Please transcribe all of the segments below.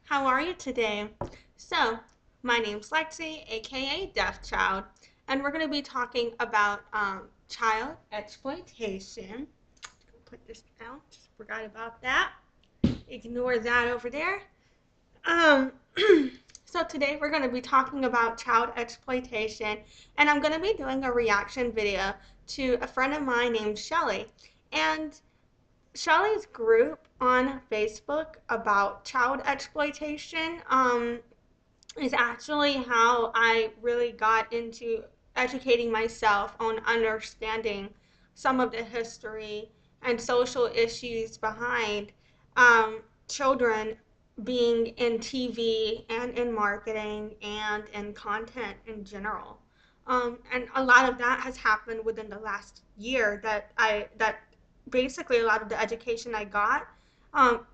How are you today? So, my name's Lexi, aka Deaf Child, and we're going to be talking about child exploitation. Put this down, just forgot about that. Ignore that over there. Um, so today we're going to be talking about child exploitation, and I'm going to be doing a reaction video to a friend of mine named Shelley. And Shelley's group on Facebook about child exploitation is actually how I really got into educating myself on understanding some of the history and social issues behind children being in TV and in marketing and in content in general. And a lot of that has happened within the last year that basically a lot of the education I got,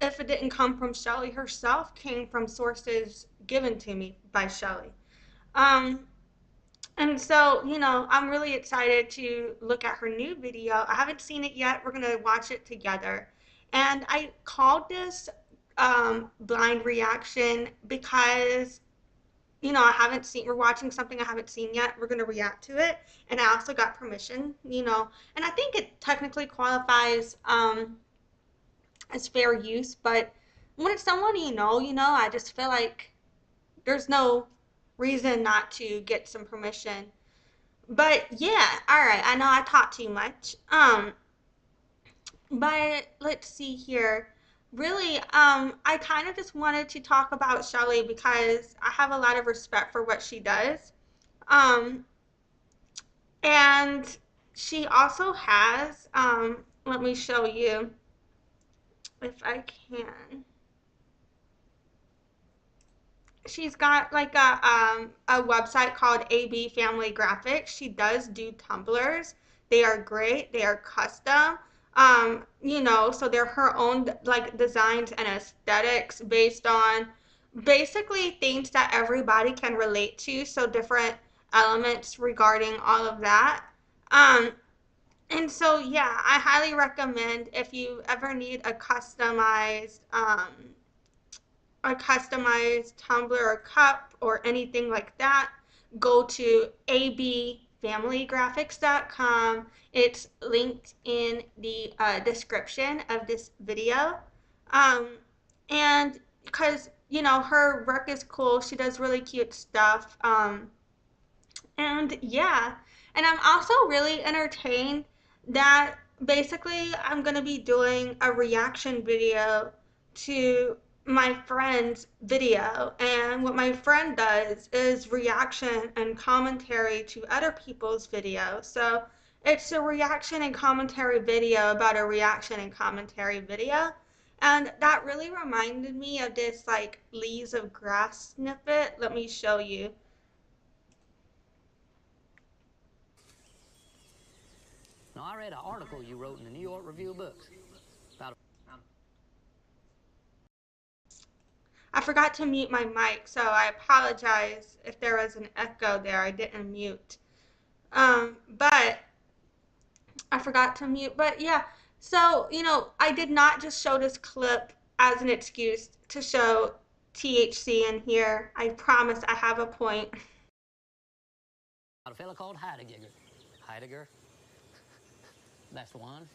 if it didn't come from Shelley herself, came from sources given to me by Shelley. Um, and so, I'm really excited to look at her new video. I haven't seen it yet. We're going to watch it together. And I called this blind reaction because, I haven't seen, we're watching something I haven't seen yet. We're going to react to it. And I also got permission, and I think it technically qualifies as fair use. But when it's someone I just feel like there's no reason not to get some permission. But yeah, all right. I know I talk too much. But let's see here. Really, I kind of just wanted to talk about Shelley because I have a lot of respect for what she does. Um, and she also has, let me show you if I can. She's got like a website called AB Family Graphics. She does do tumblers. They are great. They are custom. So they're her own like designs and aesthetics based on basically things that everybody can relate to. So different elements regarding all of that. Um, and so yeah, I highly recommend if you ever need a customized tumbler or cup or anything like that, go to abfamilygraphics.com. It's linked in the description of this video. Um, and because, her work is cool, she does really cute stuff. And yeah, and I'm also really entertained that basically I'm going to be doing a reaction video to my friend's video. And what my friend does is reaction and commentary to other people's videos. So it's a reaction and commentary video about a reaction and commentary video. And that really reminded me of this like leaves of grass snippet. Let me show you. Now, I read an article you wrote in the New York Review of Books about I forgot to mute my mic, so I apologize if there was an echo there. I didn't mute. But I forgot to mute. But yeah, so, I did not just show this clip as an excuse to show THC in here. I promise I have a point. a fellow called Heidegger. Heidegger? That's the one?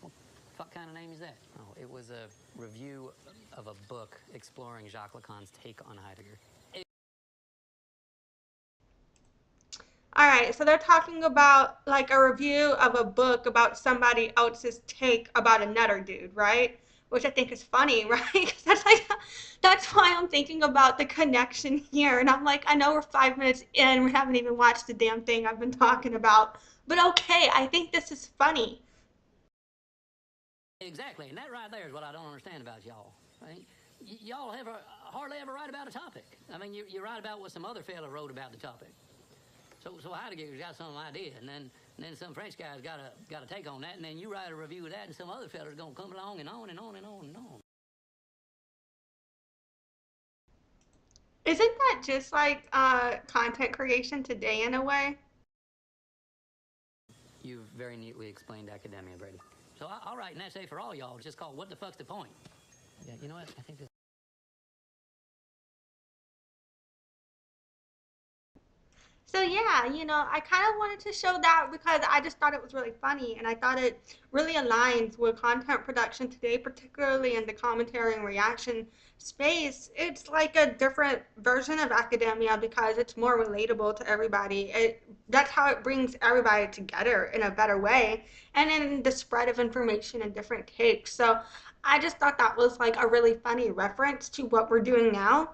What kind of name is that? Oh, it was a review of a book exploring Jacques Lacan's take on Heidegger. All right, so they're talking about like a review of a book about somebody else's take about another dude, right? Which I think is funny, right? 'Cause that's why I'm thinking about the connection here. And I'm like, I know we're 5 minutes in, we haven't even watched the damn thing I've been talking about. But okay, I think this is funny. Exactly, and that right there is what I don't understand about y'all. Right? Y'all hardly ever write about a topic. I mean, you write about what some other fella wrote about the topic. So Heidegger's got some idea, and then some French guy's got a take on that, and then you write a review of that, and some other fella's gonna come along and on and on and on and on. Isn't that just like content creation today in a way? You've very neatly explained academia, Brady. So I'll write an essay for all y'all. It's just called "What the Fuck's the Point?" Yeah, you know what? I think this. So yeah, I kind of wanted to show that because I just thought it was really funny and I thought it really aligns with content production today, particularly in the commentary and reaction space. It's like a different version of academia because it's more relatable to everybody. That's how it brings everybody together in a better way and in the spread of information and different takes. So I just thought that was like a really funny reference to what we're doing now.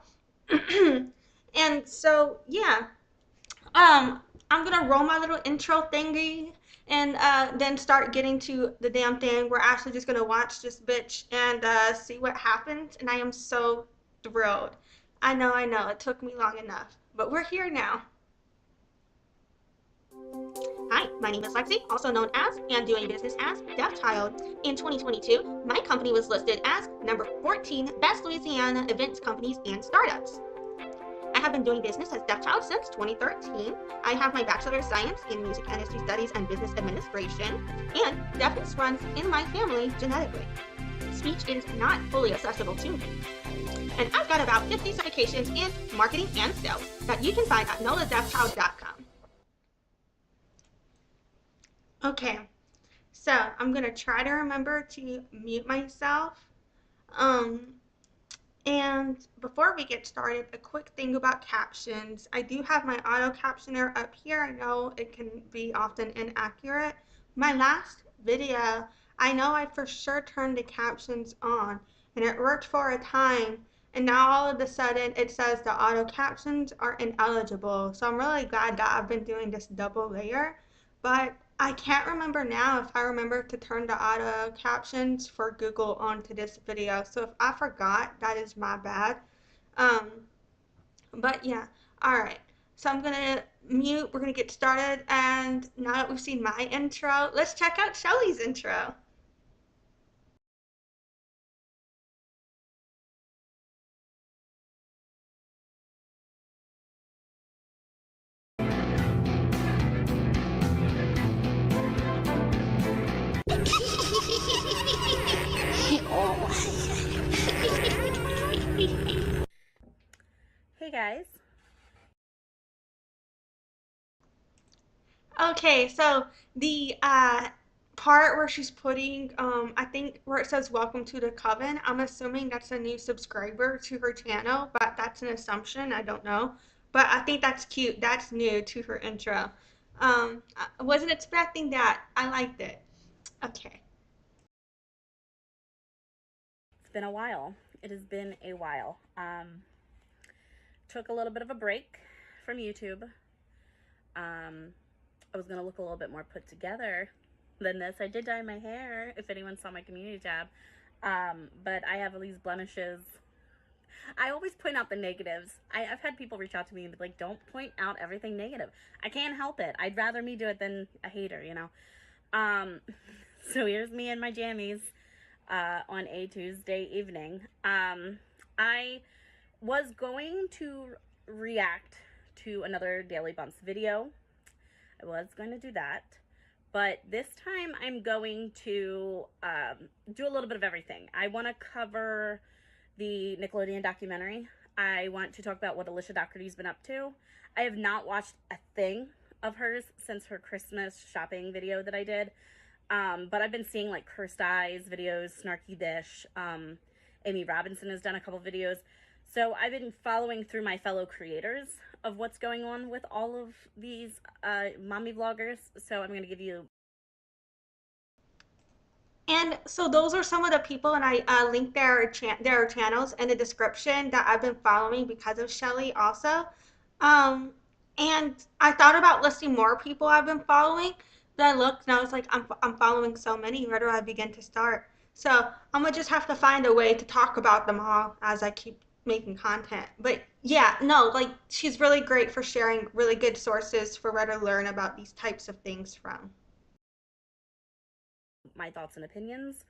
And so, yeah, I'm gonna roll my little intro thingy and then start getting to the damn thing. We're actually just gonna watch this bitch and see what happens. And I am so thrilled. I know, it took me long enough, but we're here now. Hi, my name is Lexi, also known as and doing business as Deaf Child. In 2022, my company was listed as number 14 Best Louisiana Events Companies and Startups. I have been doing business as Deaf Child since 2013. I have my Bachelor of Science in Music Industry Studies and Business Administration, and deafness runs in my family genetically. Speech is not fully accessible to me. And I've got about 50 certifications in marketing and sales that you can find at noladeafchild.com. Okay, so I'm gonna try to remember to mute myself. Um, And before we get started, a quick thing about captions. I do have my auto captioner up here. I know it can be often inaccurate. My last video, I know I for sure turned the captions on and it worked for a time. And now all of a sudden it says the auto captions are ineligible. So I'm really glad that I've been doing this double layer. But I can't remember now if I remember to turn the auto captions for Google onto this video. So if I forgot, that is my bad. Um, but yeah, all right. So I'm gonna mute. We're gonna get started. And now that we've seen my intro, let's check out Shelley's intro. Hey guys. Okay, so the part where she's putting, I think where it says "Welcome to the Coven," I'm assuming that's a new subscriber to her channel, but that's an assumption. I don't know, but I think that's cute. That's new to her intro. I wasn't expecting that. I liked it. Okay. It's been a while. It has been a while. Took a little bit of a break from YouTube. I was gonna look a little bit more put together than this. I did dye my hair, if anyone saw my community tab. But I have these blemishes. I always point out the negatives. I've had people reach out to me and be like, don't point out everything negative. I can't help it. I'd rather me do it than a hater, you know? So here's me in my jammies on a Tuesday evening. I was going to react to another Daily Bumps video. I was going to do that. But this time I'm going to do a little bit of everything. I want to cover the Nickelodeon documentary. I want to talk about what Alicia Dougherty's been up to. I have not watched a thing of hers since her Christmas shopping video that I did. But I've been seeing like Cursed Eyes videos, Snarky Dish. Amy Robinson has done a couple videos. So I've been following through my fellow creators of what's going on with all of these mommy vloggers. So I'm going to give you... And so those are some of the people, and I linked their channels in the description that I've been following because of Shelley also. Um, and I thought about listing more people I've been following, but I looked and I was like, I'm following so many. Where do I begin to start? So I'm gonna just have to find a way to talk about them all as I keep making content. But yeah, no, like she's really great for sharing really good sources for where to learn about these types of things from. my thoughts and opinions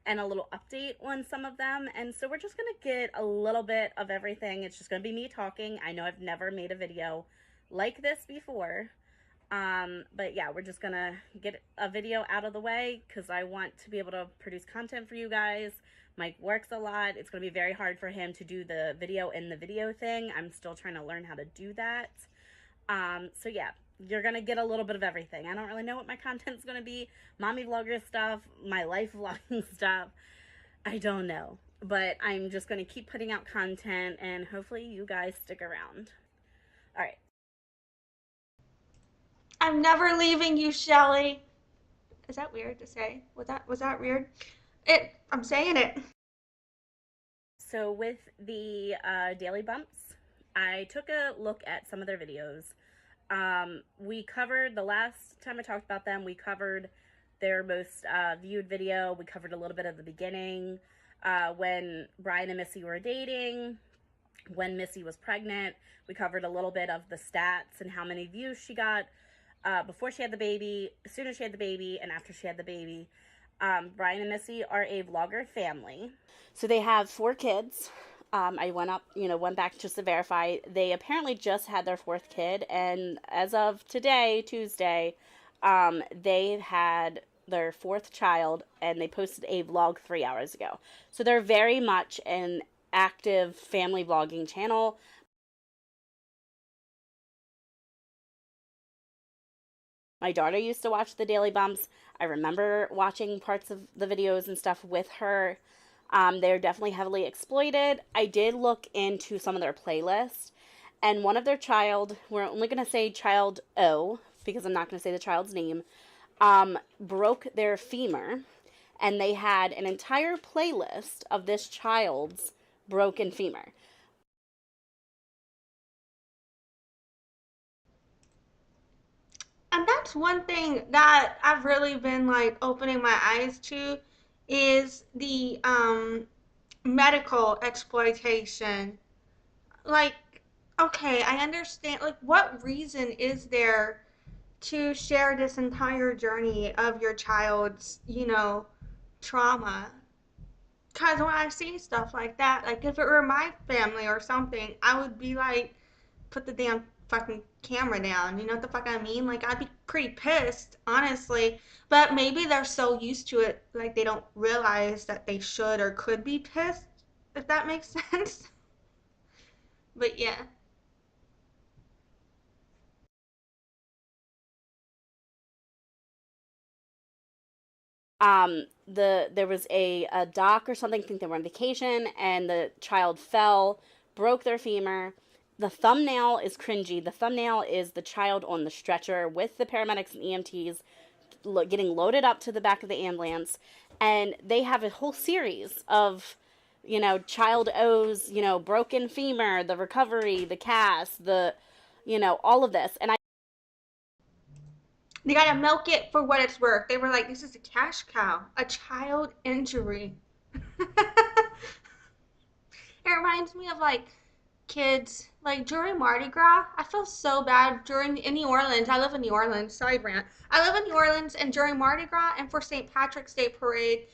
and a little update on some of them. And so we're just going to get a little bit of everything. It's just going to be me talking. I know I've never made a video like this before. But yeah, we're just going to get a video out of the way because I want to be able to produce content for you guys. Mike works a lot. It's going to be very hard for him to do the video in the video thing. I'm still trying to learn how to do that. So yeah, you're gonna get a little bit of everything. I don't really know what my content's gonna be. Mommy vlogger stuff, my life vlogging stuff. I don't know. But I'm just gonna keep putting out content and hopefully you guys stick around. Alright. I'm never leaving you, Shelley. Is that weird to say? Was that weird? I'm saying it. So with the daily bumps, I took a look at some of their videos. We covered, the last time I talked about them, we covered their most viewed video. We covered a little bit of the beginning, when Brian and Missy were dating, when Missy was pregnant. We covered a little bit of the stats and how many views she got before she had the baby, as soon as she had the baby, and after she had the baby. Brian and Missy are a vlogger family. So they have 4 kids. I went back just to verify. They apparently just had their 4th kid, and as of today, Tuesday, they had their 4th child, and they posted a vlog 3 hours ago. So they're very much an active family vlogging channel. My daughter used to watch the Daily Bumps. I remember watching parts of the videos and stuff with her. They're definitely heavily exploited. I did look into some of their playlists, and one of their child, we're only going to say child O, because I'm not going to say the child's name, broke their femur, and they had an entire playlist of this child's broken femur. And that's one thing that I've really been like opening my eyes to is the medical exploitation. Like, okay, I understand. Like, what reason is there to share this entire journey of your child's, trauma? Because when I see stuff like that, like if it were my family or something, I would be like, put the damn fucking camera down. You know what the fuck I mean? Like, I'd be pretty pissed, honestly. But maybe they're so used to it, like, they don't realize that they should or could be pissed, if that makes sense. But yeah. There was a doc or something, I think they were on vacation, and the child fell, broke their femur. The thumbnail is cringy. The thumbnail is the child on the stretcher with the paramedics and EMTs getting loaded up to the back of the ambulance, and they have a whole series of, child O's, broken femur, the recovery, the cast, all of this. And They gotta milk it for what it's worth. They were like, this is a cash cow, a child injury. It reminds me of like kids like during Mardi Gras. I feel so bad during in New Orleans. I live in New Orleans. Side rant. I live in New Orleans, and during Mardi Gras and for St. Patrick's Day parade,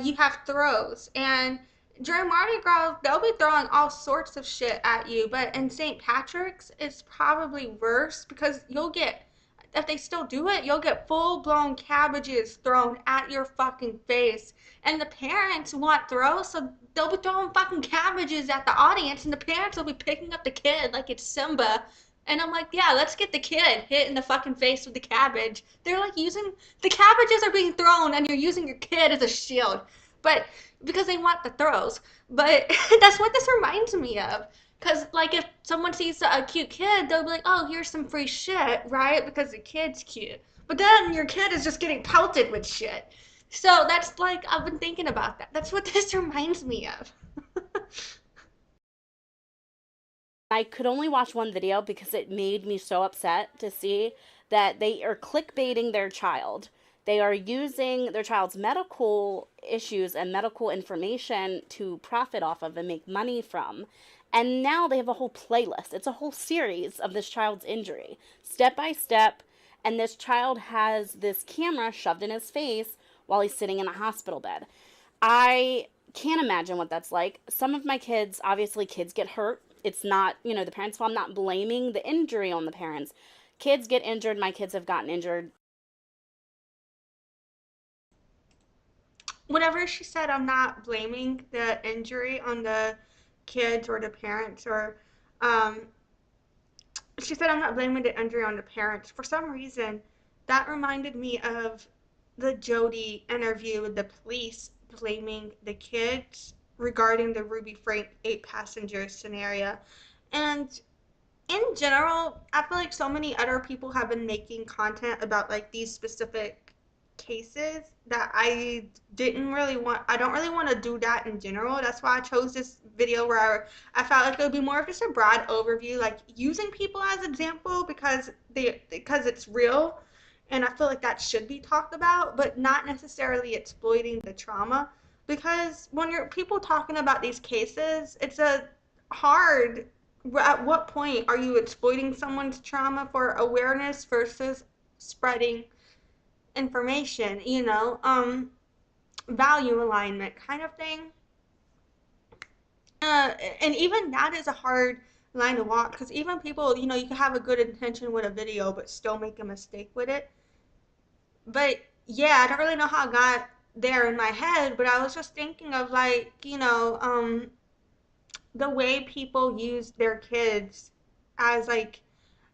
you have throws. And during Mardi Gras, they'll be throwing all sorts of shit at you. But in St. Patrick's, it's probably worse because you'll get, if they still do it, you'll get full blown cabbages thrown at your fucking face. And the parents want throws, so they'll be throwing fucking cabbages at the audience, and the parents will be picking up the kid like it's Simba. And I'm like, yeah, let's get the kid hit in the fucking face with the cabbage. They're like using the cabbages are being thrown, and you're using your kid as a shield, but because they want the throws. But that's what this reminds me of. Because, like, if someone sees a cute kid, they'll be like, oh, here's some free shit, right? Because the kid's cute. But then your kid is just getting pelted with shit. So that's like, I've been thinking about that. That's what this reminds me of. I could only watch one video because it made me so upset to see that they are clickbaiting their child. They are using their child's medical issues and medical information to profit off of and make money from. And now they have a whole playlist. It's a whole series of this child's injury, step by step. And this child has this camera shoved in his face while he's sitting in a hospital bed. I can't imagine what that's like. Some of my kids, obviously, kids get hurt. It's not, the parents' fault. I'm not blaming the injury on the parents. Kids get injured. My kids have gotten injured. Whenever she said, I'm not blaming the injury on the kids or the parents or um, she said, I'm not blaming the injury on the parents. For some reason, that reminded me of the Jody interview with the police blaming the kids regarding the Ruby Franke 8 passenger scenario. And in general, I feel like so many other people have been making content about like these specific cases that I don't really want to do that in general. That's why I chose this video where I felt like it would be more of just a broad overview, like using people as example because it's real and I feel like that should be talked about, but not necessarily exploiting the trauma. Because when you're people talking about these cases, it's a hard at what point are you exploiting someone's trauma for awareness versus spreading information, value alignment kind of thing. And even that is a hard line to walk because even people, you can have a good intention with a video but still make a mistake with it. But yeah, I don't really know how I got there in my head, but I was just thinking of like, the way people use their kids as like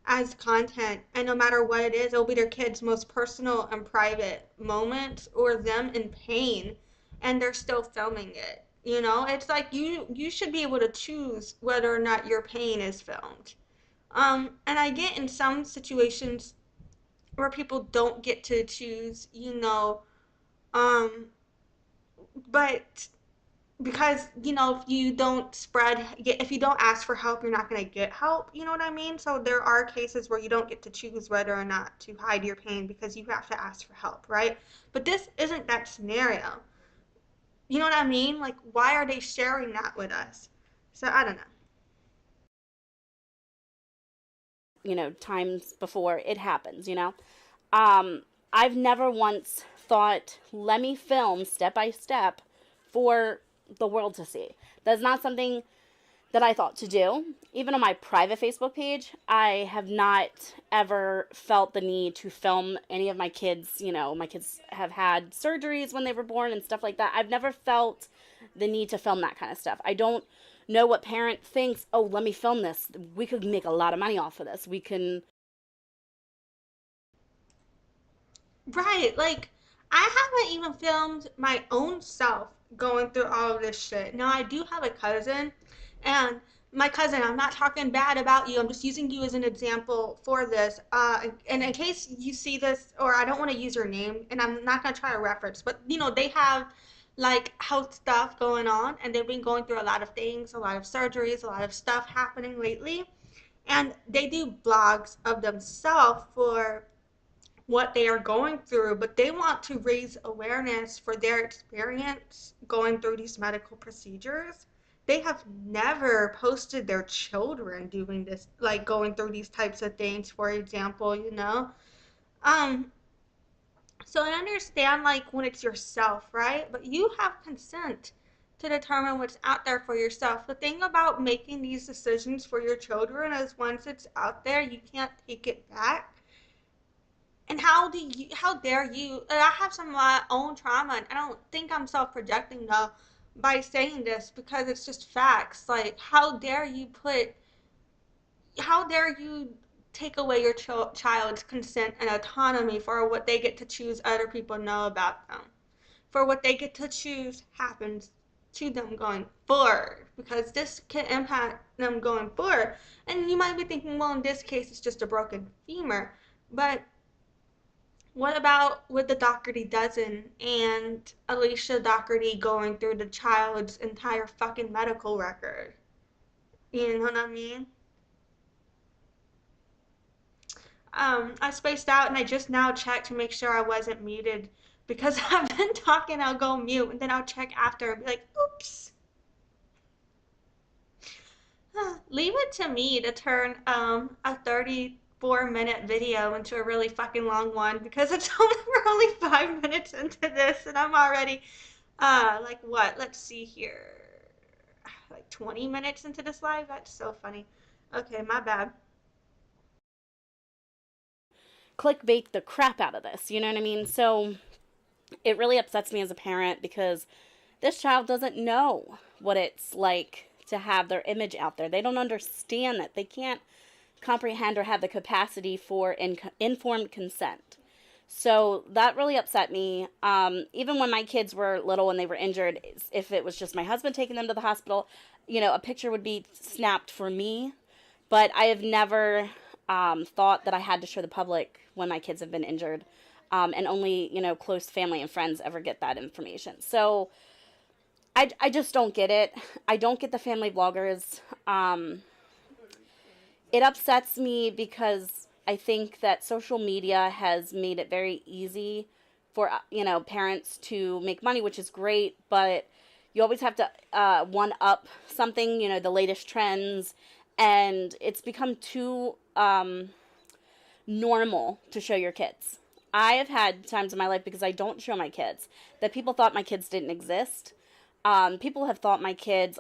as content, and no matter what it is, it'll be their kids' most personal and private moments or them in pain, and they're still filming it. It's like you should be able to choose whether or not your pain is filmed. And I get in some situations where people don't get to choose, but because if you don't if you don't ask for help, you're not going to get help, you know what I mean? So there are cases where you don't get to choose whether or not to hide your pain because you have to ask for help, right? But this isn't that scenario, you know what I mean? Like, why are they sharing that with us? So I don't know. Times before it happens, I've never once thought, let me film step by step for the world to see. That's not something that I thought to do. Even on my private Facebook page, I have not ever felt the need to film any of my kids. My kids have had surgeries when they were born and stuff like that. I've never felt the need to film that kind of stuff. I don't know what parent thinks, oh, let me film this. We could make a lot of money off of this. We can. Right, like I haven't even filmed my own self going through all of this shit. Now I do have a cousin, and my cousin, I'm not talking bad about you. I'm just using you as an example for this. And in case you see this, or I don't want to use your name, and I'm not gonna try to reference, but they have like health stuff going on, and they've been going through a lot of things, a lot of surgeries, a lot of stuff happening lately, and they do blogs of themselves for what they are going through, but they want to raise awareness for their experience going through these medical procedures. They have never posted their children doing this, like going through these types of things, for example. Um, so I understand like when it's yourself, right? But you have consent to determine what's out there for yourself. The thing about making these decisions for your children is once it's out there, you can't take it back. And how dare you? I have some of my own trauma, and I don't think I'm self projecting though by saying this because it's just facts. Like, how dare you take away your child's consent and autonomy for what they get to choose other people know about them, for what they get to choose happens to them going forward, because this can impact them going forward. And you might be thinking, well, in this case, it's just a broken femur, but what about with the Dougherty dozen and Alicia Dougherty going through the child's entire fucking medical record? You know what I mean? I spaced out and I just now checked to make sure I wasn't muted because I've been talking, I'll go mute and then I'll check after and be like, oops. Leave it to me to turn a 34-minute video into a really fucking long one because we're only 5 minutes into this and I'm already like what? Let's see here. Like 20 minutes into this live? That's so funny. Okay, my bad. Clickbait the crap out of this, you know what I mean? So it really upsets me as a parent because this child doesn't know what it's like to have their image out there. They don't understand that. They can't comprehend or have the capacity for informed consent. So that really upset me. Even when my kids were little and they were injured, if it was just my husband taking them to the hospital, a picture would be snapped for me. But I have never thought that I had to show the public when my kids have been injured. And only, close family and friends ever get that information. So I just don't get it. I don't get the family vloggers. It upsets me because I think that social media has made it very easy for, parents to make money, which is great, but you always have to one up something, the latest trends, and it's become too normal to show your kids. I have had times in my life, because I don't show my kids, that people thought my kids didn't exist. People have thought my kids,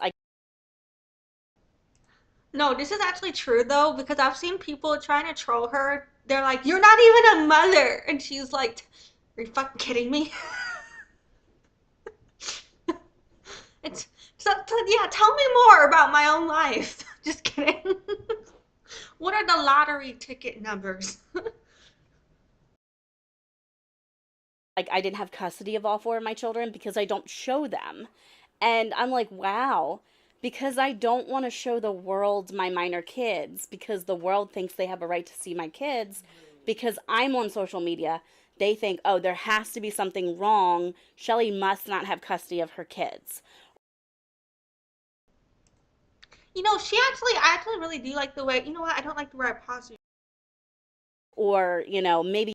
No, this is actually true though, because I've seen people trying to troll her. They're like, "You're not even a mother," and she's like, "Are you fucking kidding me?" It's yeah. Tell me more about my own life. Just kidding. What are the lottery ticket numbers? I didn't have custody of all four of my children because I don't show them. And I'm like, wow, because I don't want to show the world my minor kids, because the world thinks they have a right to see my kids, because I'm on social media. They think, oh, there has to be something wrong. Shelley must not have custody of her kids. I actually really do like the way, you know what, I don't like the way I pause. Or, maybe.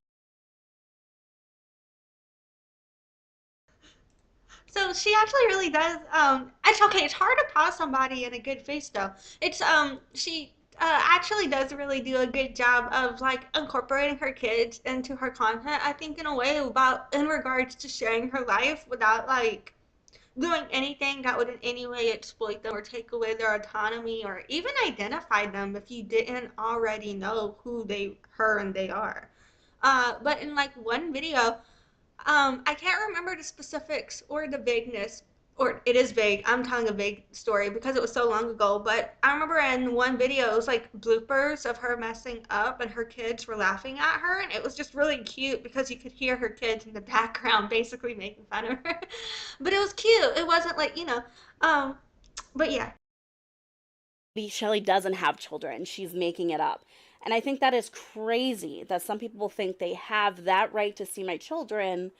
So she actually really does. It's okay. It's hard to pause somebody in a good face though. She actually does really do a good job of like incorporating her kids into her content. I think in a way about in regards to sharing her life without like doing anything that would in any way exploit them or take away their autonomy or even identify them if you didn't already know who her and they are. But in like one video, I can't remember the specifics or the vagueness, or it is vague. I'm telling a vague story because it was so long ago. But I remember in one video, it was like bloopers of her messing up, and her kids were laughing at her, and it was just really cute because you could hear her kids in the background basically making fun of her. But it was cute. It wasn't like um, but yeah. Shelley doesn't have children. She's making it up. And I think that is crazy that some people think they have that right to see my children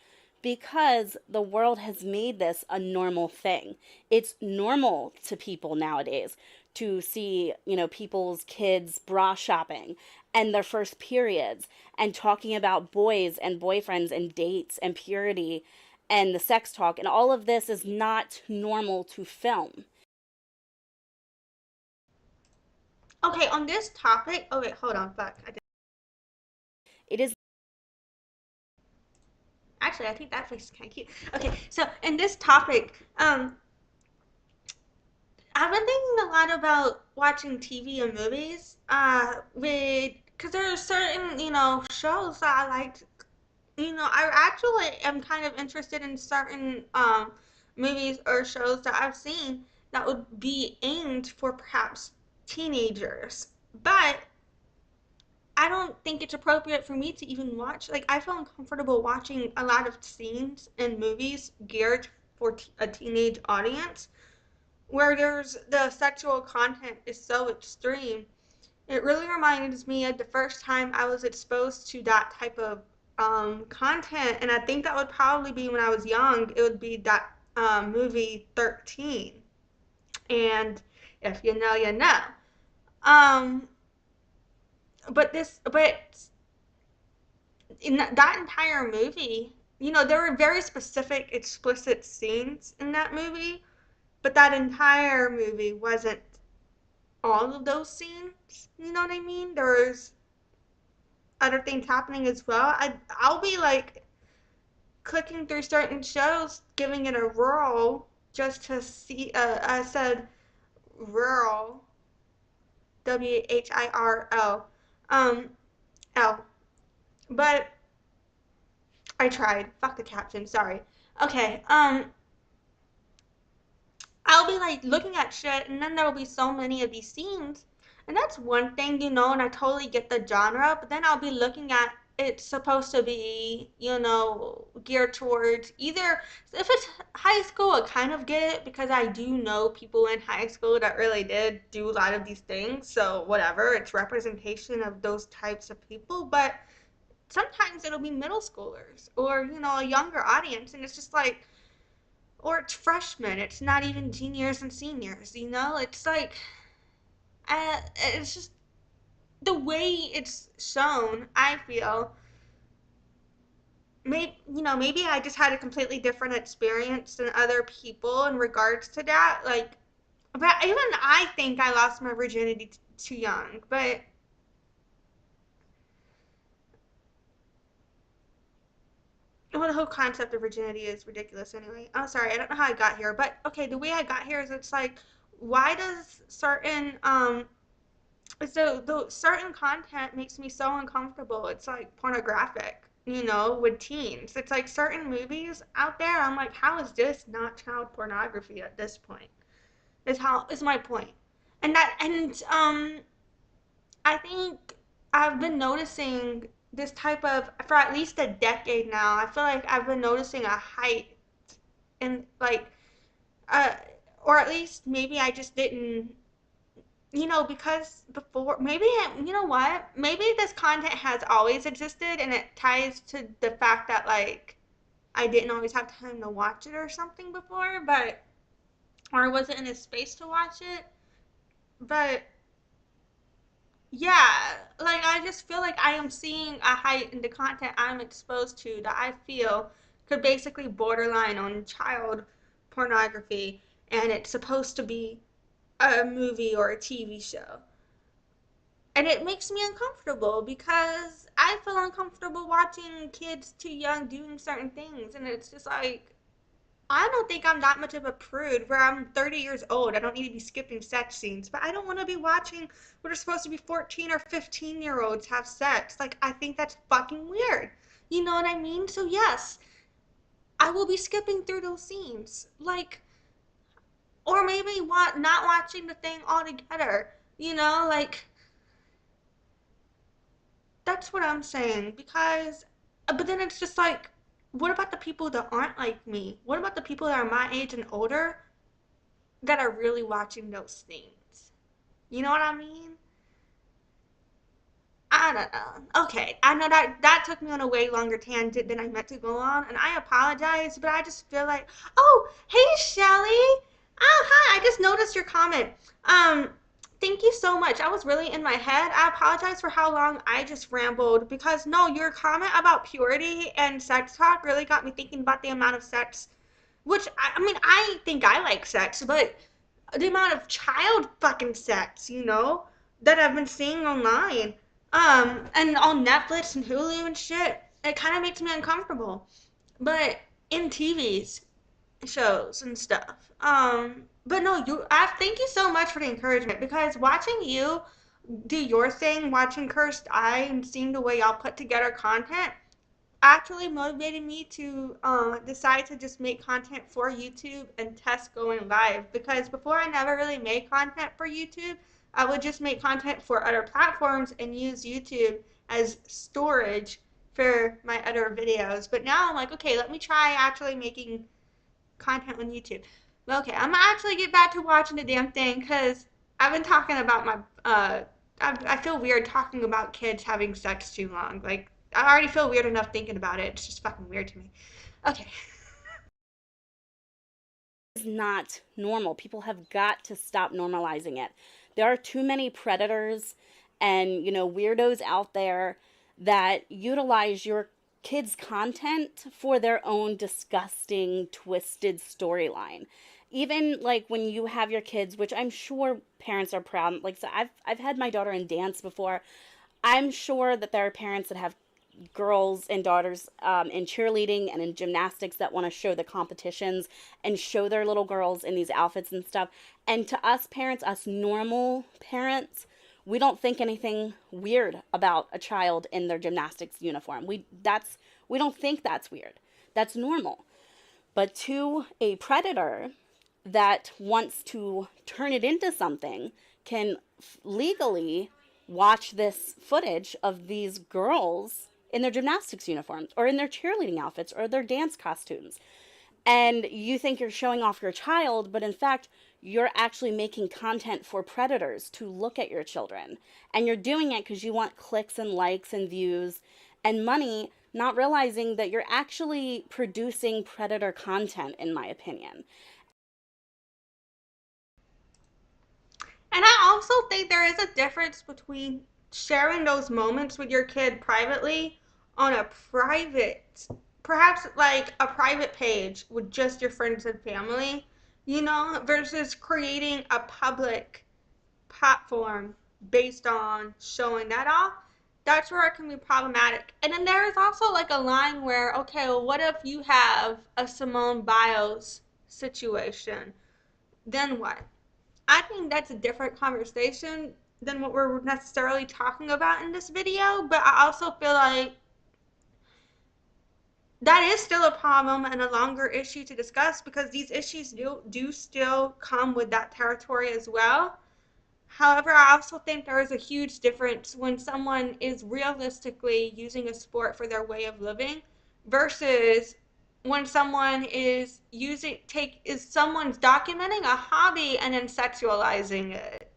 because the world has made this a normal thing. It's normal to people nowadays to see, people's kids bra shopping and their first periods and talking about boys and boyfriends and dates and purity and the sex talk. And all of this is not normal to film. Okay, on this topic. Oh wait, hold on. Fuck. It is. Actually, I think that face is kind of cute. Okay, so in this topic, I've been thinking a lot about watching TV and movies, because there are certain, shows that I like. I actually am kind of interested in certain movies or shows that I've seen that would be aimed for perhaps teenagers, but I don't think it's appropriate for me to even watch. Like, I feel uncomfortable watching a lot of scenes in movies geared for a teenage audience where there's the sexual content is so extreme. It really reminds me of the first time I was exposed to that type of content, and I think that would probably be when I was young. It would be that movie 13, and if you know, you know. Um, but in that entire movie, there were very specific, explicit scenes in that movie, but that entire movie wasn't all of those scenes. You know what I mean? There's other things happening as well. I'll be like clicking through certain shows, giving it a whirl just to see. I said rural, WHIRL, L. But I tried. Fuck the caption. Sorry. Okay. I'll be like looking at shit, and then there will be so many of these scenes, And that's one thing, and I totally get the genre, but then I'll be looking at it's supposed to be, geared towards either, if it's high school, I kind of get it because I do know people in high school that really did do a lot of these things. So, whatever, it's representation of those types of people. But sometimes it'll be middle schoolers or, a younger audience. And it's just like, or it's freshmen. It's not even juniors and seniors, It's like, it's just the way it's shown, I feel. Maybe I just had a completely different experience than other people in regards to that. Like, but even I think I lost my virginity too young. But well, the whole concept of virginity is ridiculous anyway. Oh, sorry, I don't know how I got here. But okay, the way I got here is it's like, why does so the certain content makes me so uncomfortable. It's like pornographic, with teens. It's like certain movies out there. I'm like, how is this not child pornography at this point? Is my point. And I think I've been noticing this type of for at least a decade now. I feel like I've been noticing a height in like uh or at least maybe I just didn't because before, maybe, you know what? Maybe this content has always existed and it ties to the fact that, like, I didn't always have time to watch it or something before, or I wasn't in a space to watch it. But, yeah, like, I just feel like I am seeing a height in the content I'm exposed to that I feel could basically borderline on child pornography, and it's supposed to be a movie or a TV show. And it makes me uncomfortable because I feel uncomfortable watching kids too young doing certain things. And it's just like, I don't think I'm that much of a prude where I'm 30 years old. I don't need to be skipping sex scenes, but I don't want to be watching what are supposed to be 14 or 15-year-olds have sex. Like, I think that's fucking weird. You know what I mean? So, yes, I will be skipping through those scenes. Like, or maybe not watching the thing altogether. Like, that's what I'm saying because but then it's just like what about the people that aren't like me? What about the people that are my age and older that are really watching those things? You know what I mean? I don't know. Okay, I know that took me on a way longer tangent than I meant to go on, and I apologize, but I just feel like, oh, hey, Shelley. Oh, hi. I just noticed your comment. Um, Thank you so much. I was really in my head. I apologize for how long I just rambled because no, your comment about purity and sex talk really got me thinking about the amount of sex, which I mean, I think I like sex, but the amount of child fucking sex, that I've been seeing online, and on Netflix and Hulu and shit, it kind of makes me uncomfortable. But in TVs, shows and stuff. But no, I thank you so much for the encouragement because watching you do your thing, watching Cursed Eye, and seeing the way y'all put together content, actually motivated me to decide to just make content for YouTube and test going live because before I never really made content for YouTube. I would just make content for other platforms and use YouTube as storage for my other videos. But now I'm like, okay, let me try actually making content on YouTube. But okay, I'm gonna actually get back to watching the damn thing because I've been talking about my. I feel weird talking about kids having sex too long. Like, I already feel weird enough thinking about it. It's just fucking weird to me. Okay. Is not normal. People have got to stop normalizing it. There are too many predators and, weirdos out there that utilize your kids' content for their own disgusting, twisted storyline. Even like when you have your kids, which I'm sure parents are proud. Like, so I've had my daughter in dance before. I'm sure that there are parents that have girls and daughters in cheerleading and in gymnastics that want to show the competitions and show their little girls in these outfits and stuff. And to us parents, us normal parents, we don't think anything weird about a child in their gymnastics uniform. We don't think that's weird. That's normal. But to a predator that wants to turn it into something can legally watch this footage of these girls in their gymnastics uniforms or in their cheerleading outfits or their dance costumes. And you think you're showing off your child, but in fact, you're actually making content for predators to look at your children. And you're doing it because you want clicks and likes and views and money, not realizing that you're actually producing predator content, in my opinion. And I also think there is a difference between sharing those moments with your kid privately on a private, perhaps like a private page with just your friends and family, versus creating a public platform based on showing that off. That's where it can be problematic. And then there is also like a line where, okay, well, what if you have a Simone Biles situation? Then what? I think that's a different conversation than what we're necessarily talking about in this video, but I also feel like that is still a problem and a longer issue to discuss because these issues do still come with that territory as well. However, I also think there is a huge difference when someone is realistically using a sport for their way of living versus when someone is someone's documenting a hobby and then sexualizing it.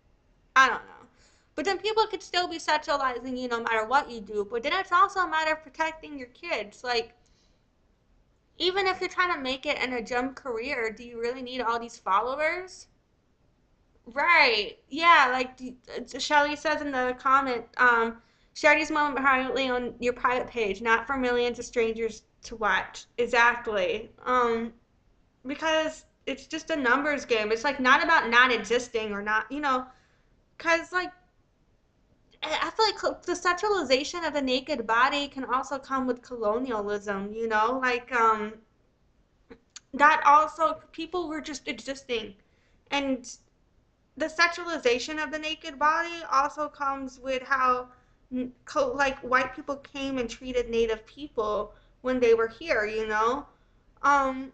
I don't know. But then people could still be sexualizing you no matter what you do. But then it's also a matter of protecting your kids. Like, even if you're trying to make it in a gym career, do you really need all these followers? Right. Yeah, like Shelley says in the comment, share these moments privately on your private page, not for millions of strangers to watch. Exactly. Because it's just a numbers game. It's like not about not existing or not, because like I feel like the sexualization of the naked body can also come with colonialism, like that also people were just existing. And the sexualization of the naked body also comes with how like white people came and treated native people when they were here, um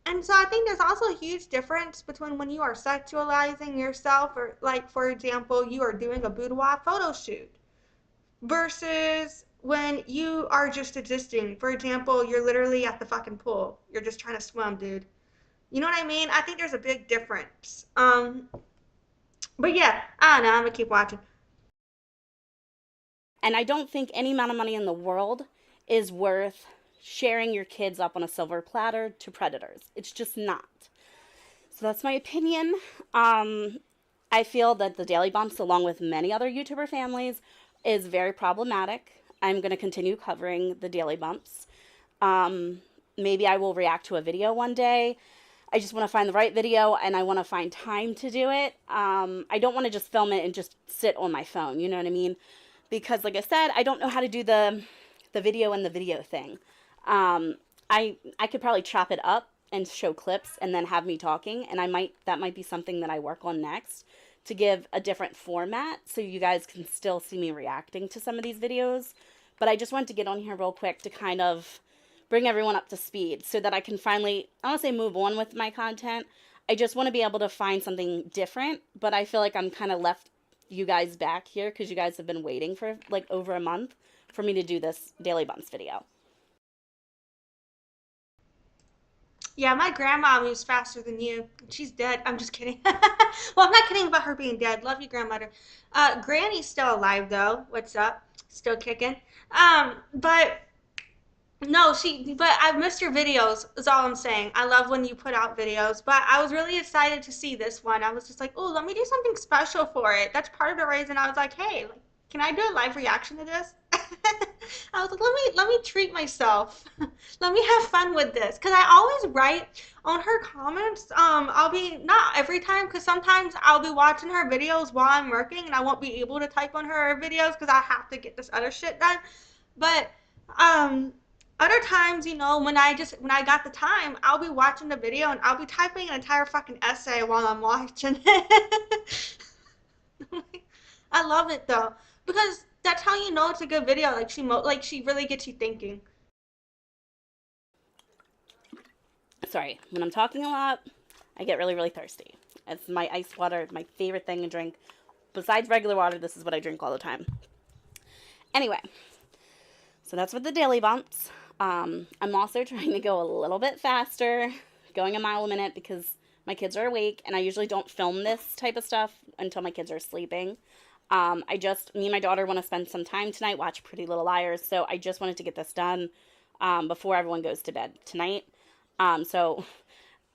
and so I think there's also a huge difference between when you are sexualizing yourself, or like for example you are doing a boudoir photo shoot, versus when you are just existing. For example, you're literally at the fucking pool, you're just trying to swim, dude. You know what I mean? I think there's a big difference. But yeah, I don't know. I'm gonna keep watching. And I don't think any amount of money in the world is worth sharing your kids up on a silver platter to predators. It's just not. So that's my opinion. I feel that the Daily Bumps, along with many other YouTuber families, is very problematic. I'm going to continue covering the Daily Bumps. Maybe I will react to a video one day. I just want to find the right video and I want to find time to do it. I don't want to just film it and just sit on my phone, you know what I mean? Because like I said, I don't know how to do the video and the video thing. I could probably chop it up and show clips and then have me talking, and that might be something that I work on next to give a different format so you guys can still see me reacting to some of these videos. But I just wanted to get on here real quick to kind of bring everyone up to speed so that I can finally, I don't want to say move on with my content. I just want to be able to find something different, but I feel like I'm kind of left you guys back here because you guys have been waiting for like over a month for me to do this Daily Bumps video. Yeah, my grandma moves faster than you. She's dead. I'm just kidding. Well, I'm not kidding about her being dead. Love you, grandmother. Granny's still alive though. What's up? Still kicking. But no, but I've missed your videos, is all I'm saying. I love when you put out videos, but I was really excited to see this one. I was just like, oh, let me do something special for it. That's part of the reason I was like, hey, like, can I do a live reaction to this? I was like, let me treat myself. Let me have fun with this. Cause I always write on her comments. I'll be, not every time, cause sometimes I'll be watching her videos while I'm working and I won't be able to type on her videos cause I have to get this other shit done. But, other times, when I got the time, I'll be watching the video and I'll be typing an entire fucking essay while I'm watching it. I love it though, because that's how you know it's a good video. Like she really gets you thinking. Sorry, when I'm talking a lot, I get really, really thirsty. It's my ice water, my favorite thing to drink. Besides regular water, this is what I drink all the time. Anyway, so that's with the daily bumps. I'm also trying to go a little bit faster, going a mile a minute because my kids are awake, and I usually don't film this type of stuff until my kids are sleeping. Me and my daughter want to spend some time tonight, watch Pretty Little Liars, so I just wanted to get this done before everyone goes to bed tonight. So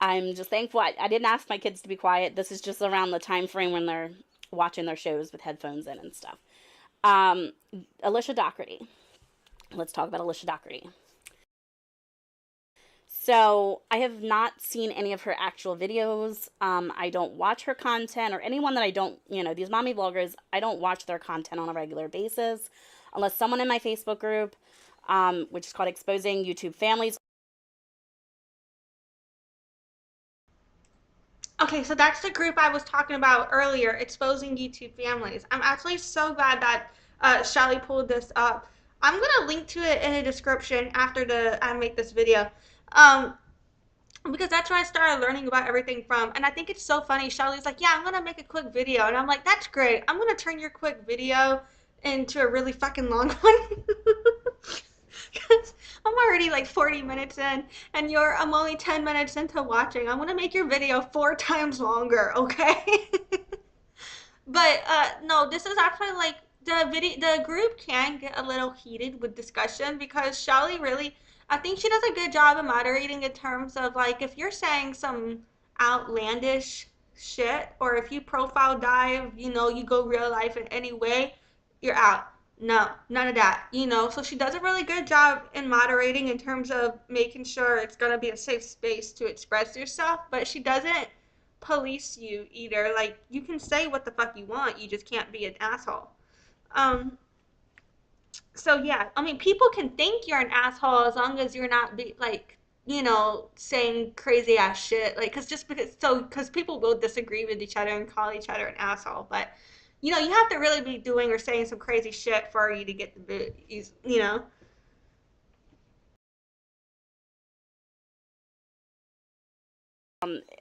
I'm just thankful. I didn't ask my kids to be quiet. This is just around the time frame when they're watching their shows with headphones in and stuff. Alicia Dougherty. Let's talk about Alicia Dougherty. So I have not seen any of her actual videos. I don't watch her content, or anyone that I don't, these mommy vloggers, I don't watch their content on a regular basis unless someone in my Facebook group, which is called Exposing YouTube Families. Okay, so that's the group I was talking about earlier, Exposing YouTube Families. I'm actually so glad that Shelley pulled this up. I'm gonna link to it in the description after I make this video. Because that's where I started learning about everything from. And I think it's so funny. Shelley's like, yeah, I'm going to make a quick video. And I'm like, that's great. I'm going to turn your quick video into a really fucking long one. Because I'm already like 40 minutes in, and I'm only 10 minutes into watching. I'm going to make your video 4 times longer, okay? But no, this is actually like the group can get a little heated with discussion because Shelley really, I think she does a good job of moderating in terms of like if you're saying some outlandish shit, or if you profile dive, you go real life in any way, you're out. No, none of that. So she does a really good job in moderating in terms of making sure it's gonna be a safe space to express yourself, but she doesn't police you either. Like, you can say what the fuck you want, you just can't be an asshole. So yeah, I mean, people can think you're an asshole as long as you're not saying crazy ass shit. Like, because people will disagree with each other and call each other an asshole, but you have to really be doing or saying some crazy shit for you to get the boot.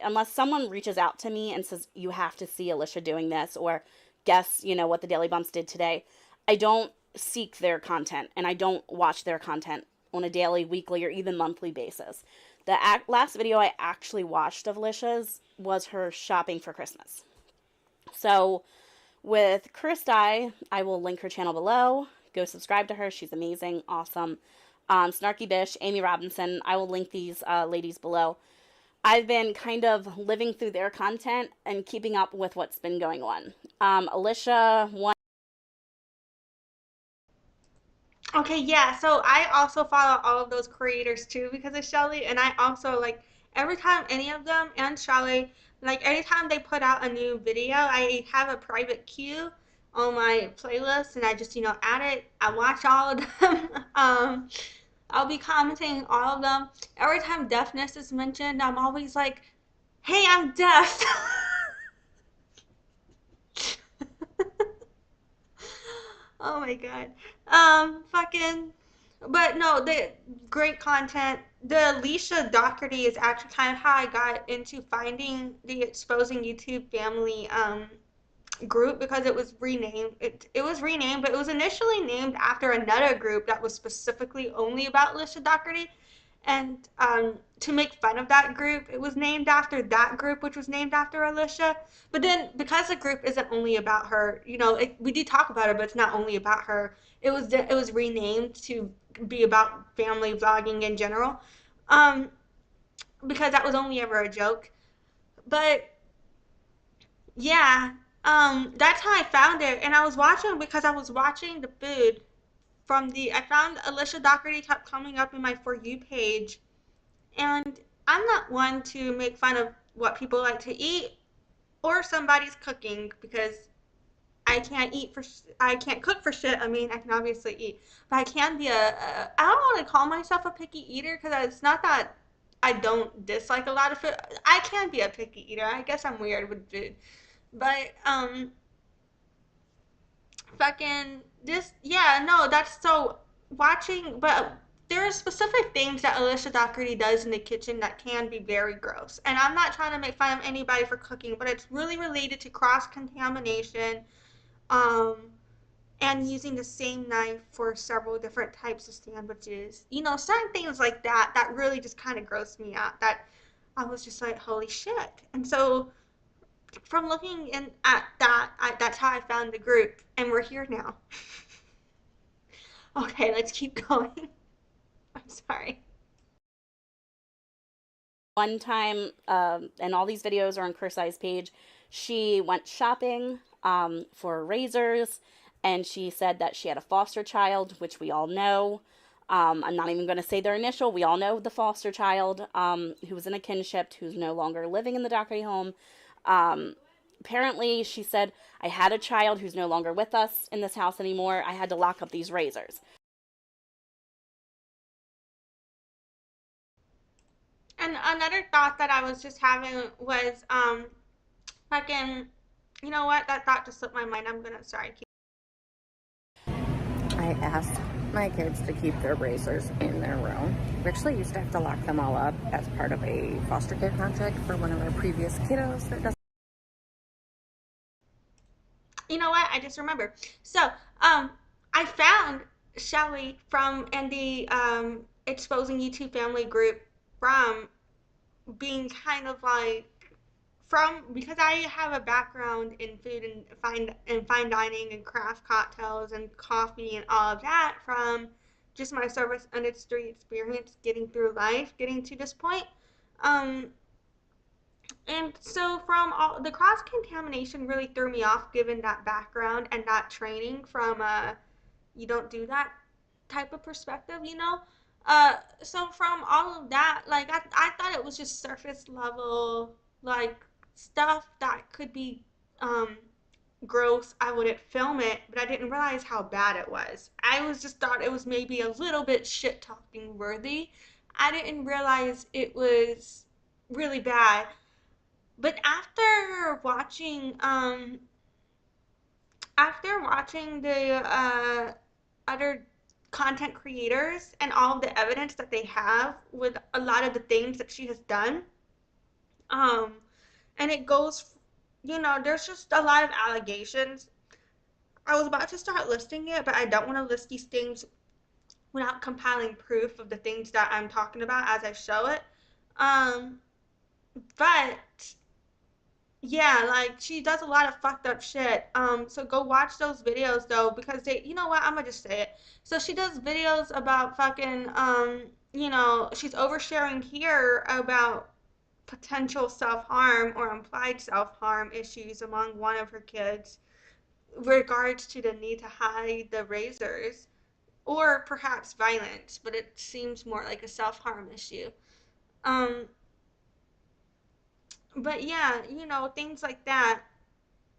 Unless someone reaches out to me and says, you have to see Alicia doing this, or guess, what the Daily Bumps did today, I don't seek their content, and I don't watch their content on a daily, weekly, or even monthly basis. The last video I actually watched of Alicia's was her shopping for Christmas. So with Christi, I will link her channel below. Go subscribe to her. She's amazing, awesome. Snarky Bish, Amy Robinson, I will link these ladies below. I've been kind of living through their content and keeping up with what's been going on. Alicia, Okay, yeah. So I also follow all of those creators too because of Shelley, and I also like every time any of them and Shelley, like anytime they put out a new video, I have a private queue on my playlist, and I just add it. I watch all of them. I'll be commenting all of them. Every time deafness is mentioned, I'm always like, "Hey, I'm deaf." Oh my god. Fucking. But no, the great content. The Alicia Dougherty is actually kind of how I got into finding the Exposing YouTube Family group because it was renamed. It was renamed, but it was initially named after another group that was specifically only about Alicia Dougherty. And to make fun of that group, it was named after that group, which was named after Alicia. But then, because the group isn't only about her, we do talk about her, but it's not only about her. It was renamed to be about family vlogging in general, um, because that was only ever a joke. But yeah, that's how I found it, and I was watching because I was watching the food I found Alicia Dougherty kept coming up in my For You page. And I'm not one to make fun of what people like to eat or somebody's cooking because I can't cook for shit. I mean, I can obviously eat, but I can be I don't want to call myself a picky eater because it's not that I don't dislike a lot of food. I can be a picky eater. I guess I'm weird with food, but fucking this, yeah, no, that's so watching, but there are specific things that Alicia Dougherty does in the kitchen that can be very gross. And I'm not trying to make fun of anybody for cooking, but it's really related to cross contamination, um, and using the same knife for several different types of sandwiches. You know, certain things like that that really just kind of grossed me out. That I was just like, holy shit. And so from looking in at that, that's how I found the group, and we're here now. Okay, let's keep going. I'm sorry. One time, and all these videos are on Kursai's page, she went shopping for razors, and she said that she had a foster child, which we all know. I'm not even going to say their initial. We all know the foster child, who was in a kinship, who's no longer living in the Dougherty home. Um, Apparently, she said, I had a child who's no longer with us in this house anymore. I had to lock up these razors. And another thought that I was just having was, fucking, you know what? That thought just slipped my mind. I'm gonna, sorry. I asked my kids to keep their razors in their room. We actually used to have to lock them all up as part of a foster care contract for one of our previous kiddos that doesn't. You know what? I just remember. So, I found Shelley from and the exposing YouTube family group from being kind of like from because I have a background in food and fine dining and craft cocktails and coffee and all of that from just my service industry experience getting through life, getting to this point. Um, and so from all the cross contamination really threw me off given that background and that training from you don't do that type of perspective, you know? So from all of that, like I thought it was just surface level, like stuff that could be um, gross. I wouldn't film it, but I didn't realize how bad it was. I was just thought it was maybe a little bit shit talking worthy. I didn't realize it was really bad. But after watching the other content creators and all of the evidence that they have with a lot of the things that she has done, um, and it goes, you know, there's just a lot of allegations. I was about to start listing it, but I don't want to list these things without compiling proof of the things that I'm talking about as I show it. Um, but yeah, like she does a lot of fucked up shit. So go watch those videos though, because they, you know what, I'm gonna just say it. So she does videos about fucking, you know, she's oversharing here about potential self-harm or implied self-harm issues among one of her kids, regards to the need to hide the razors, or perhaps violence, but it seems more like a self-harm issue. Um, but yeah, you know, things like that.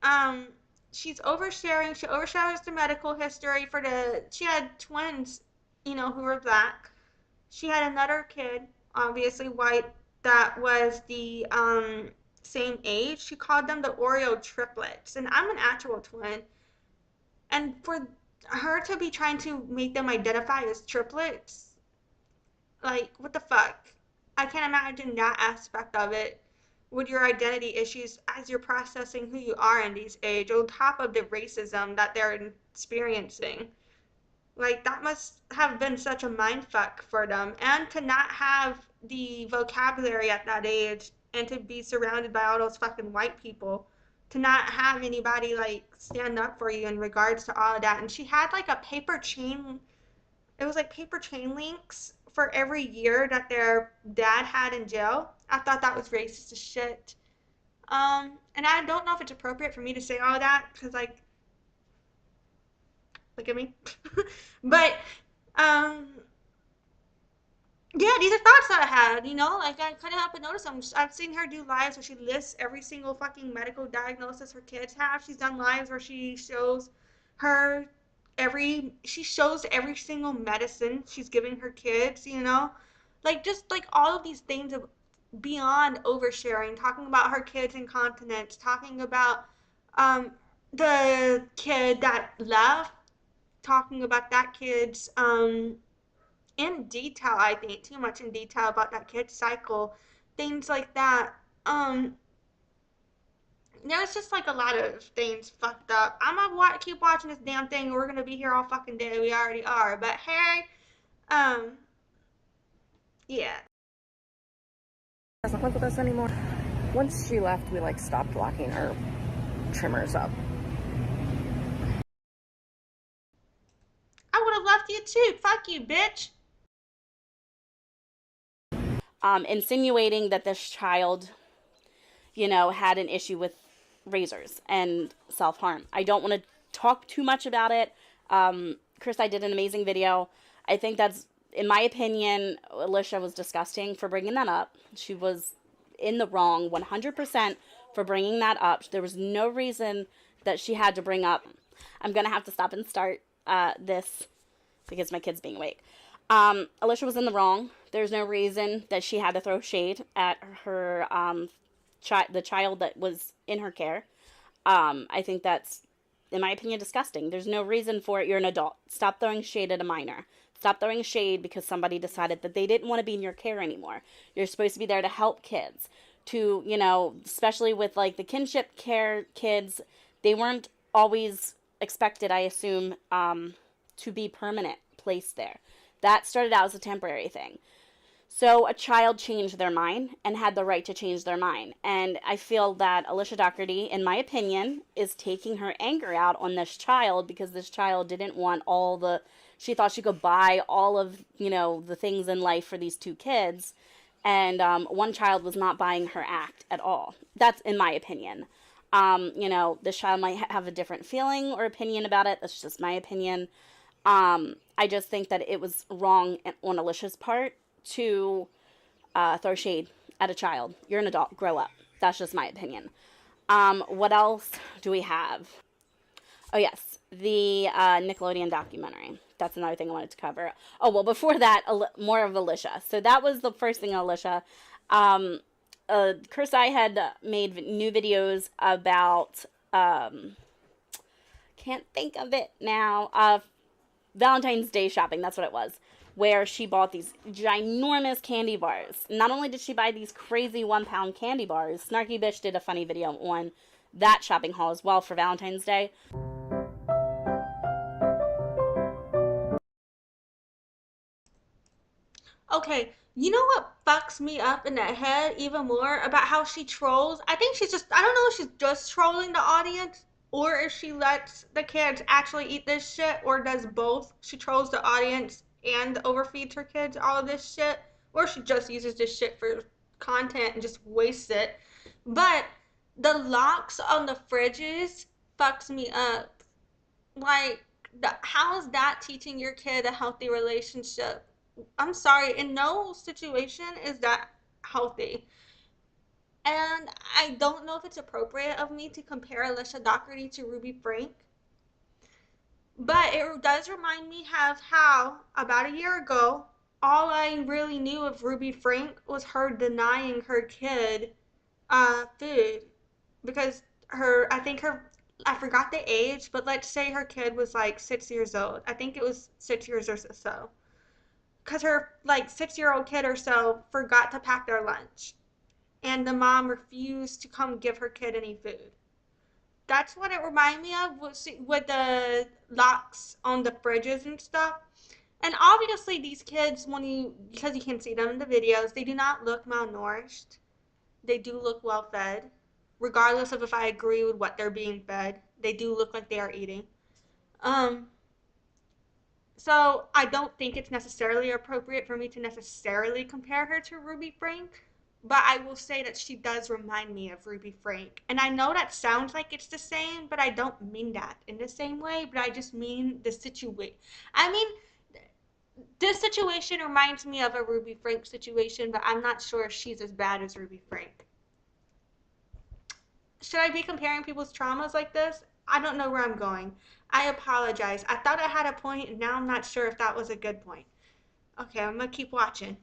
um she's oversharing. She overshares the medical history for the she had twins, you know, who were black. She had another kid, obviously white, that was the same age. She called them the Oreo triplets, and I'm an actual twin. And for her to be trying to make them identify as triplets, like, what the fuck? I can't imagine that aspect of it with your identity issues as you're processing who you are in these age, on top of the racism that they're experiencing. Like, that must have been such a mind fuck for them. And to not have the vocabulary at that age and to be surrounded by all those fucking white people, to not have anybody like stand up for you in regards to all of that. And she had like a paper chain, it was like paper chain links for every year that their dad had in jail. I thought that was racist as shit. And I don't know if it's appropriate for me to say all that because, like, look at me. But, um, yeah, these are thoughts that I had, you know? Like, I couldn't help but notice them. I've seen her do lives where she lists every single fucking medical diagnosis her kids have. She's done lives where she shows her she shows every single medicine she's giving her kids, you know? Like, just like all of these things of beyond oversharing, talking about her kids' incontinence, talking about um, the kid that left, talking about that kid's in detail, I think, too much in detail about that kid's cycle, things like that. There's just like a lot of things fucked up. I'm gonna keep watching this damn thing. We're gonna be here all fucking day. We already are. But hey, um, yeah. Doesn't live with us anymore. Once she left, we like stopped locking our trimmers up. I would have left you too. Fuck you, bitch. Insinuating that this child, you know, had an issue with razors and self-harm. I don't want to talk too much about it. Chris, I did an amazing video. I think that's, in my opinion, Alicia was disgusting for bringing that up. She was in the wrong 100% for bringing that up. There was no reason that she had to bring up. I'm going to have to stop and start this because my kid's being awake. Alicia was in the wrong. There's no reason that she had to throw shade at her the child that was in her care. I think that's, in my opinion, disgusting. There's no reason for it. You're an adult. Stop throwing shade at a minor. Stop throwing shade because somebody decided that they didn't want to be in your care anymore. You're supposed to be there to help kids. To, you know, especially with like the kinship care kids, they weren't always expected, I assume, to be permanent placed there. That started out as a temporary thing. So a child changed their mind and had the right to change their mind. And I feel that Alicia Dougherty, in my opinion, is taking her anger out on this child because this child didn't want all the, she thought she could buy all of, you know, the things in life for these two kids. And one child was not buying her act at all. That's in my opinion. You know, this child might have a different feeling or opinion about it. That's just my opinion. I just think that it was wrong on Alicia's part to throw shade at a child. You're an adult. Grow up. That's just my opinion. What else do we have? Oh, yes. The Nickelodeon documentary. That's another thing I wanted to cover. Oh, well, before that, more of Alicia. So that was the first thing, Alicia. Chris, I had made new videos about, can't think of it now, Valentine's Day shopping. That's what it was. Where she bought these ginormous candy bars. Not only did she buy these crazy 1-pound candy bars, Snarky Bitch did a funny video on that shopping haul as well for Valentine's Day. Okay, you know what fucks me up in the head even more about how she trolls? I think she's just, I don't know if she's just trolling the audience or if she lets the kids actually eat this shit or does both. She trolls the audience and overfeeds her kids all of this shit, or she just uses this shit for content and just wastes it. But the locks on the fridges fucks me up. Like, how is that teaching your kid a healthy relationship? I'm sorry, in no situation is that healthy. And I don't know if it's appropriate of me to compare Alicia Dougherty to Ruby Franke, but it does remind me of how, about a year ago, all I really knew of Ruby Franke was her denying her kid food. Because I forgot the age, but let's say her kid was like 6 years old. I think it was 6 years or so. Because her like 6-year-old kid or so forgot to pack their lunch, and the mom refused to come give her kid any food. That's what it reminded me of with the locks on the fridges and stuff. And obviously these kids, because you can see them in the videos, they do not look malnourished. They do look well fed. Regardless of if I agree with what they're being fed, they do look like they are eating. So I don't think it's necessarily appropriate for me to necessarily compare her to Ruby Franke, but I will say that she does remind me of Ruby Franke. And I know that sounds like it's the same, but I don't mean that in the same way, but I just mean the situation. I mean, this situation reminds me of a Ruby Franke situation, but I'm not sure if she's as bad as Ruby Franke. Should I be comparing people's traumas like this? I don't know where I'm going. I apologize. I thought I had a point, and now I'm not sure if that was a good point. Okay, I'm gonna keep watching.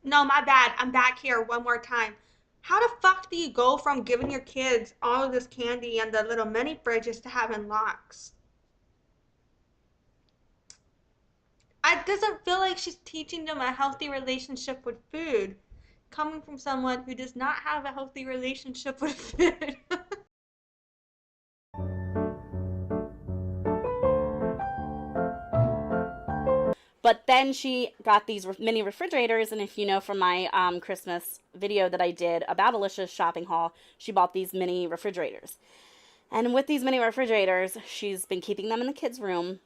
No, my bad. I'm back here one more time. How the fuck do you go from giving your kids all of this candy and the little mini fridges to having locks? It doesn't feel like she's teaching them a healthy relationship with food, coming from someone who does not have a healthy relationship with food. But then she got these mini refrigerators, and if you know from my Christmas video that I did about Alicia's shopping haul, she bought these mini refrigerators. And with these mini refrigerators, she's been keeping them in the kids' room,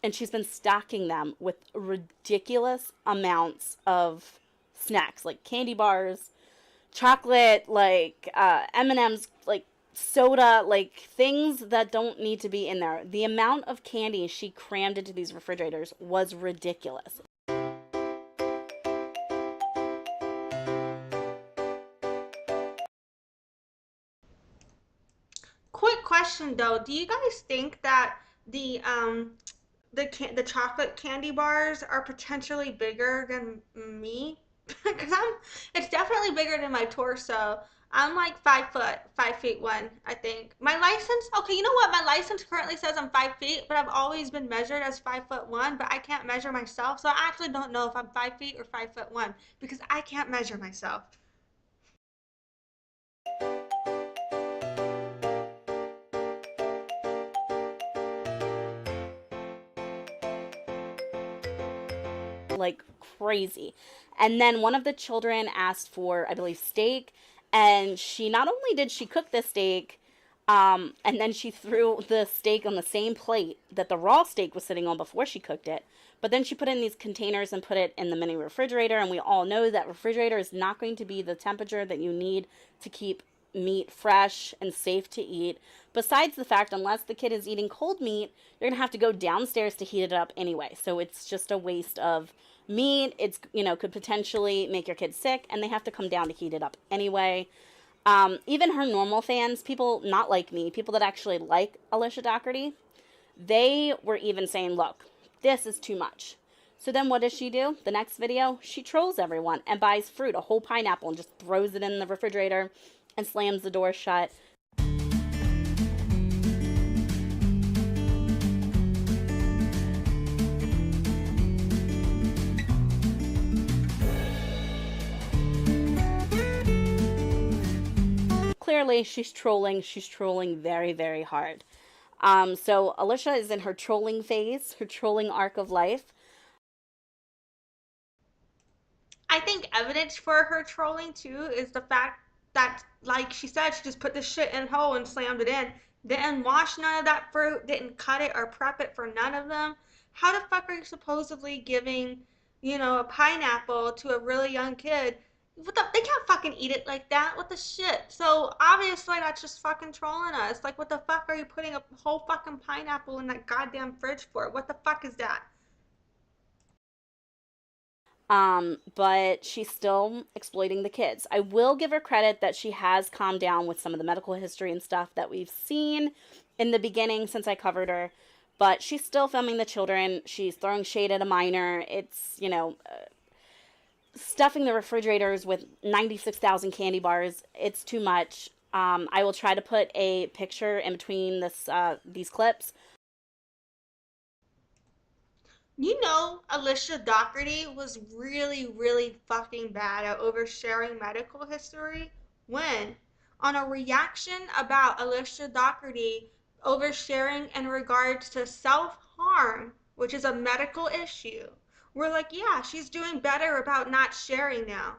and she's been stocking them with ridiculous amounts of snacks, like candy bars, chocolate, like M&Ms, like soda, like things that don't need to be in there. The amount of candy she crammed into these refrigerators was ridiculous. Quick question though, do you guys think that the chocolate candy bars are potentially bigger than me? Because it's definitely bigger than my torso. I'm like 5 foot, 5 feet one, I think. My license, okay, you know what? My license currently says I'm 5 feet, but I've always been measured as 5 foot one, but I can't measure myself. So I actually don't know if I'm 5 feet or 5 foot one because I can't measure myself. Like crazy. And then one of the children asked for, I believe, steak, and she not only did she cook the steak, and then she threw the steak on the same plate that the raw steak was sitting on before she cooked it, but then she put it in these containers and put it in the mini refrigerator, and we all know that refrigerator is not going to be the temperature that you need to keep meat fresh and safe to eat. Besides the fact, unless the kid is eating cold meat, you're going to have to go downstairs to heat it up anyway. So it's just a waste of meat. It's, could potentially make your kid sick, and they have to come down to heat it up anyway. Even her normal fans, people not like me, people that actually like Alicia Dougherty, they were even saying, look, this is too much. So then what does she do? The next video, she trolls everyone and buys fruit, a whole pineapple, and just throws it in the refrigerator and slams the door shut. Clearly, she's trolling very, very hard. So Alicia is in her trolling phase, her trolling arc of life. I think evidence for her trolling too is the fact that, like she said, she just put the shit in a hole and slammed it in. Didn't wash none of that fruit, didn't cut it or prep it for none of them. How the fuck are you supposedly giving, a pineapple to a really young kid? They can't fucking eat it like that. What the shit? So obviously that's just fucking trolling us. Like, what the fuck are you putting a whole fucking pineapple in that goddamn fridge for? What the fuck is that? But she's still exploiting the kids. I will give her credit that she has calmed down with some of the medical history and stuff that we've seen in the beginning since I covered her, but she's still filming the children. She's throwing shade at a minor. It's, stuffing the refrigerators with 96,000 candy bars. It's too much. I will try to put a picture in between these clips. Alicia Dougherty was really, really fucking bad at oversharing medical history when, on a reaction about Alicia Dougherty oversharing in regards to self-harm, which is a medical issue, we're like, yeah, she's doing better about not sharing now.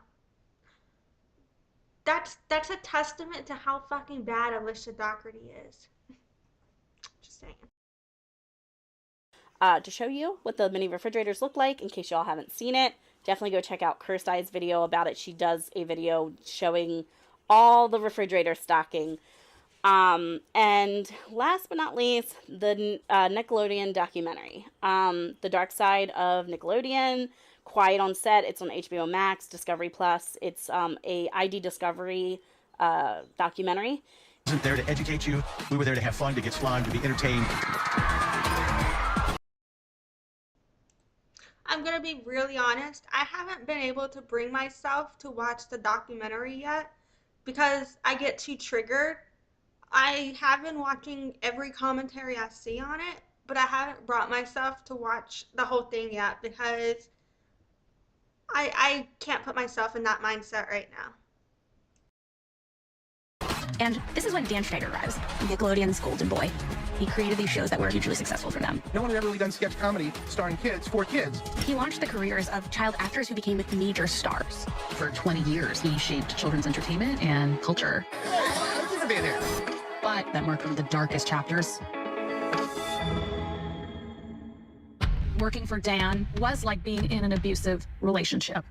That's a testament to how fucking bad Alicia Dougherty is. Just saying. To show you what the mini refrigerators look like, in case y'all haven't seen it, definitely go check out Cursed Eye's video about it. She does a video showing all the refrigerator stocking. And last but not least, the Nickelodeon documentary. The Dark Side of Nickelodeon, Quiet on Set. It's on HBO Max, Discovery Plus. It's a ID Discovery documentary. We wasn't there to educate you. We were there to have fun, to get slime, to be entertained. I'm gonna be really honest. I haven't been able to bring myself to watch the documentary yet because I get too triggered. I have been watching every commentary I see on it, but I haven't brought myself to watch the whole thing yet because I can't put myself in that mindset right now. And this is when Dan Schneider arrives, Nickelodeon's golden boy. He created these shows that were hugely successful for them. No one had ever really done sketch comedy starring kids for kids. He launched the careers of child actors who became major stars. For 20 years, he shaped children's entertainment and culture. But that marked one of the darkest chapters. Working for Dan was like being in an abusive relationship.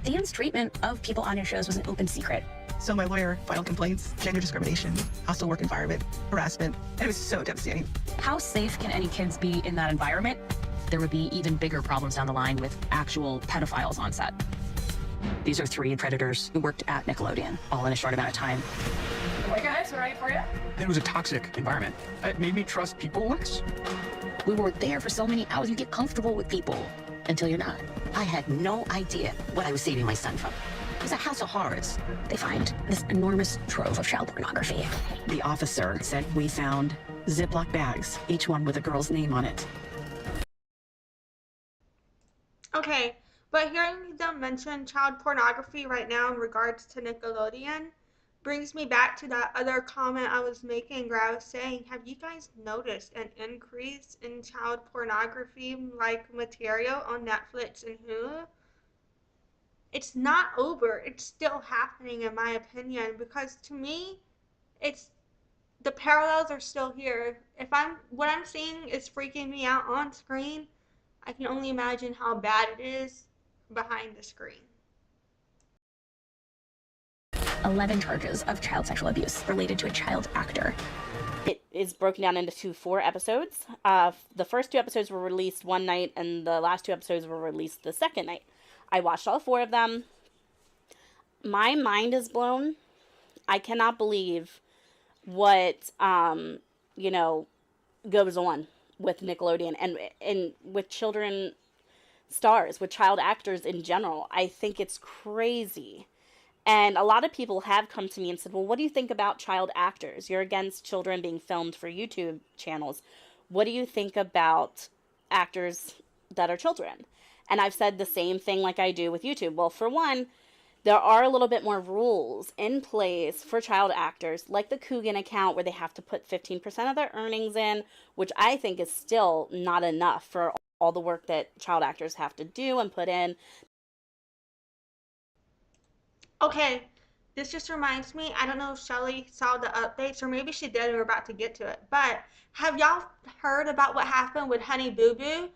Dan's treatment of people on his shows was an open secret. So my lawyer filed complaints, gender discrimination, hostile work environment, harassment, and it was so devastating. How safe can any kids be in that environment? There would be even bigger problems down the line with actual pedophiles on set. These are 3 predators who worked at Nickelodeon, all in a short amount of time. Hey guys, all right for you? It was a toxic environment. It made me trust people less. We were there for so many hours, you get comfortable with people until you're not. I had no idea what I was saving my son from. It was a house of horrors. They find this enormous trove of child pornography. The officer said we found Ziploc bags, each one with a girl's name on it. Okay, but hearing them mention child pornography right now in regards to Nickelodeon brings me back to that other comment I was making where I was saying, have you guys noticed an increase in child pornography like material on Netflix and Hulu? It's not over. It's still happening in my opinion because to me, it's the parallels are still here. If what I'm seeing is freaking me out on screen, I can only imagine how bad it is behind the screen. 11 charges of child sexual abuse related to a child actor. It is broken down into 4 episodes. The first 2 episodes were released one night, and the last 2 episodes were released the second night. I watched all 4 of them. My mind is blown. I cannot believe what, goes on with Nickelodeon and with children stars, with child actors in general. I think it's crazy. And a lot of people have come to me and said, well, what do you think about child actors? You're against children being filmed for YouTube channels. What do you think about actors that are children? And I've said the same thing like I do with YouTube. Well, for one, there are a little bit more rules in place for child actors, like the Coogan account where they have to put 15% of their earnings in, which I think is still not enough for all the work that child actors have to do and put in. Okay, this just reminds me, I don't know if Shelley saw the updates, or maybe she did and we're about to get to it, but have y'all heard about what happened with Honey Boo Boo?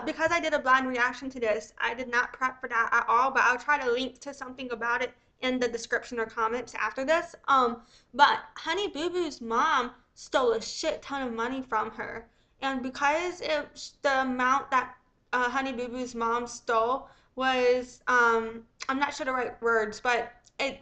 Because I did a blind reaction to this, I did not prep for that at all, but I'll try to link to something about it in the description or comments after this. But Honey Boo Boo's mom stole a shit ton of money from her. And because the amount that Honey Boo Boo's mom stole was, I'm not sure the right words, but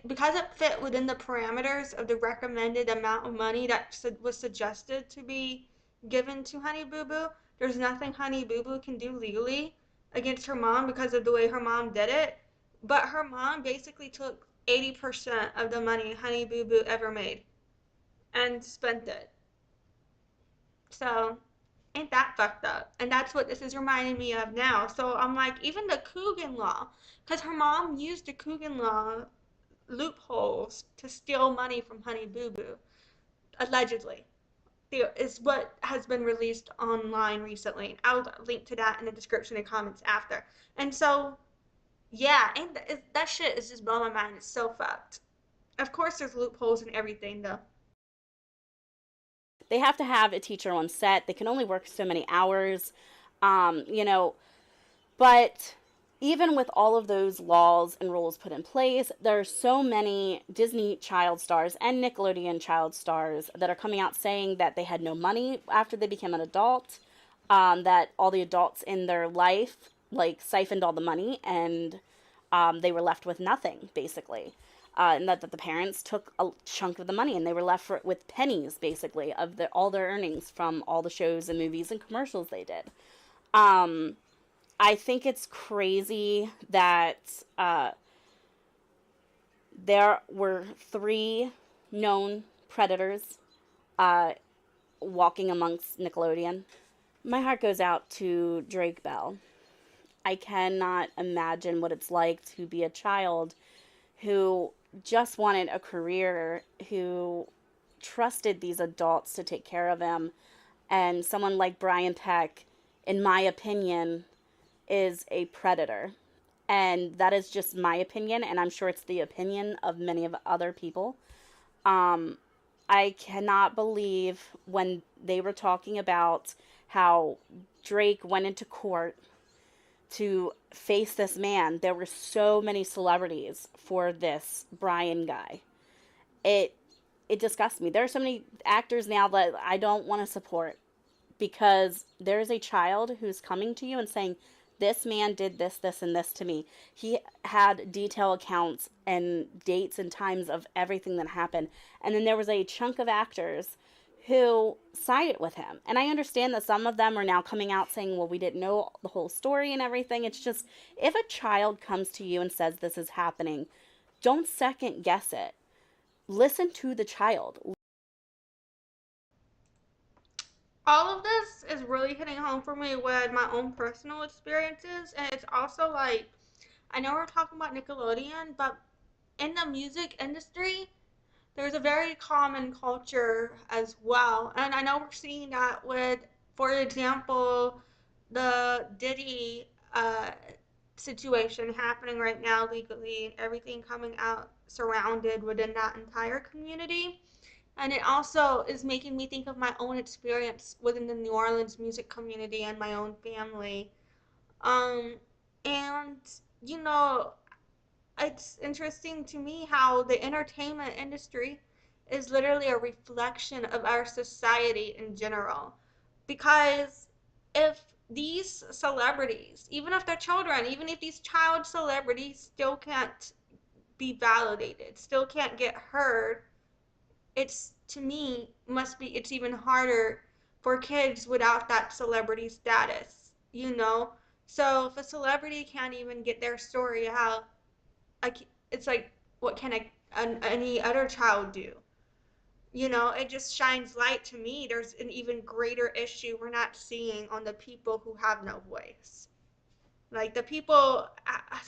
because it fit within the parameters of the recommended amount of money that was suggested to be given to Honey Boo Boo, there's nothing Honey Boo Boo can do legally against her mom because of the way her mom did it. But her mom basically took 80% of the money Honey Boo Boo ever made and spent it. So, ain't that fucked up? And that's what this is reminding me of now. So I'm like, even the Coogan law, because her mom used the Coogan law loopholes to steal money from Honey Boo Boo, allegedly. Is what has been released online recently. I'll link to that in the description and comments after. And so, yeah, and that shit is just blowing my mind. It's so fucked. Of course, there's loopholes in everything, though. They have to have a teacher on set. They can only work so many hours, but even with all of those laws and rules put in place, there are so many Disney child stars and Nickelodeon child stars that are coming out saying that they had no money after they became an adult, that all the adults in their life, siphoned all the money, and they were left with nothing, basically. And that the parents took a chunk of the money, and they were left with pennies, basically, of all their earnings from all the shows and movies and commercials they did. I think it's crazy that there were 3 known predators walking amongst Nickelodeon. My heart goes out to Drake Bell. I cannot imagine what it's like to be a child who just wanted a career, who trusted these adults to take care of him. And someone like Brian Peck, in my opinion, is a predator. And that is just my opinion, and I'm sure it's the opinion of many of other people. I cannot believe when they were talking about how Drake went into court to face this man. There were so many celebrities for this Brian guy. It disgusts me. There are so many actors now that I don't want to support because there's a child who's coming to you and saying, this man did this, this, and this to me. He had detailed accounts and dates and times of everything that happened. And then there was a chunk of actors who sided with him. And I understand that some of them are now coming out saying, well, we didn't know the whole story and everything. It's just, if a child comes to you and says this is happening, don't second guess it. Listen to the child. All of this is really hitting home for me with my own personal experiences, and it's also like, I know we're talking about Nickelodeon, but in the music industry, there's a very common culture as well. And I know we're seeing that with, for example, the Diddy situation happening right now legally, and everything coming out surrounded within that entire community. And it also is making me think of my own experience within the New Orleans music community and my own family. Um, and, you know, it's interesting to me how the entertainment industry is literally a reflection of our society in general. Because if these celebrities, even if they're children, even if these child celebrities still can't be validated, still can't get heard, it's, to me, must be, it's even harder for kids without that celebrity status, you know? So if a celebrity can't even get their story out, it's like, what can any other child do? You know, it just shines light to me. There's an even greater issue we're not seeing on the people who have no voice. Like the people,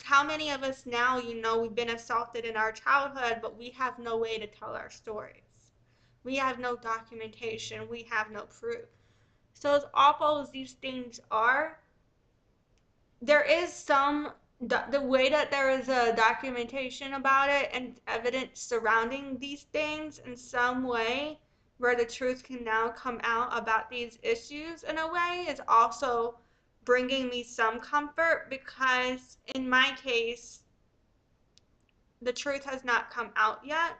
how many of us now, you know, we've been assaulted in our childhood, but we have no way to tell our stories. We have no documentation. We have no proof. So as awful as these things are, there is some, the way that there is a documentation about it and evidence surrounding these things in some way where the truth can now come out about these issues in a way is also bringing me some comfort, because in my case the truth has not come out yet.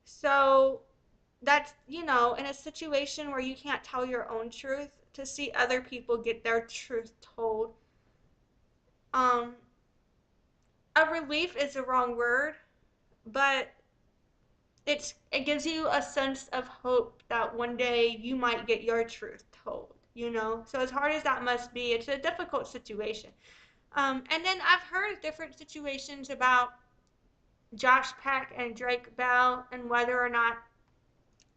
So that's, you know, in a situation where you can't tell your own truth, to see other people get their truth told, um a relief is the wrong word, but it gives you a sense of hope that one day you might get your truth told, you know? So as hard as that must be, it's a difficult situation. And then I've heard different situations about Josh Peck and Drake Bell and whether or not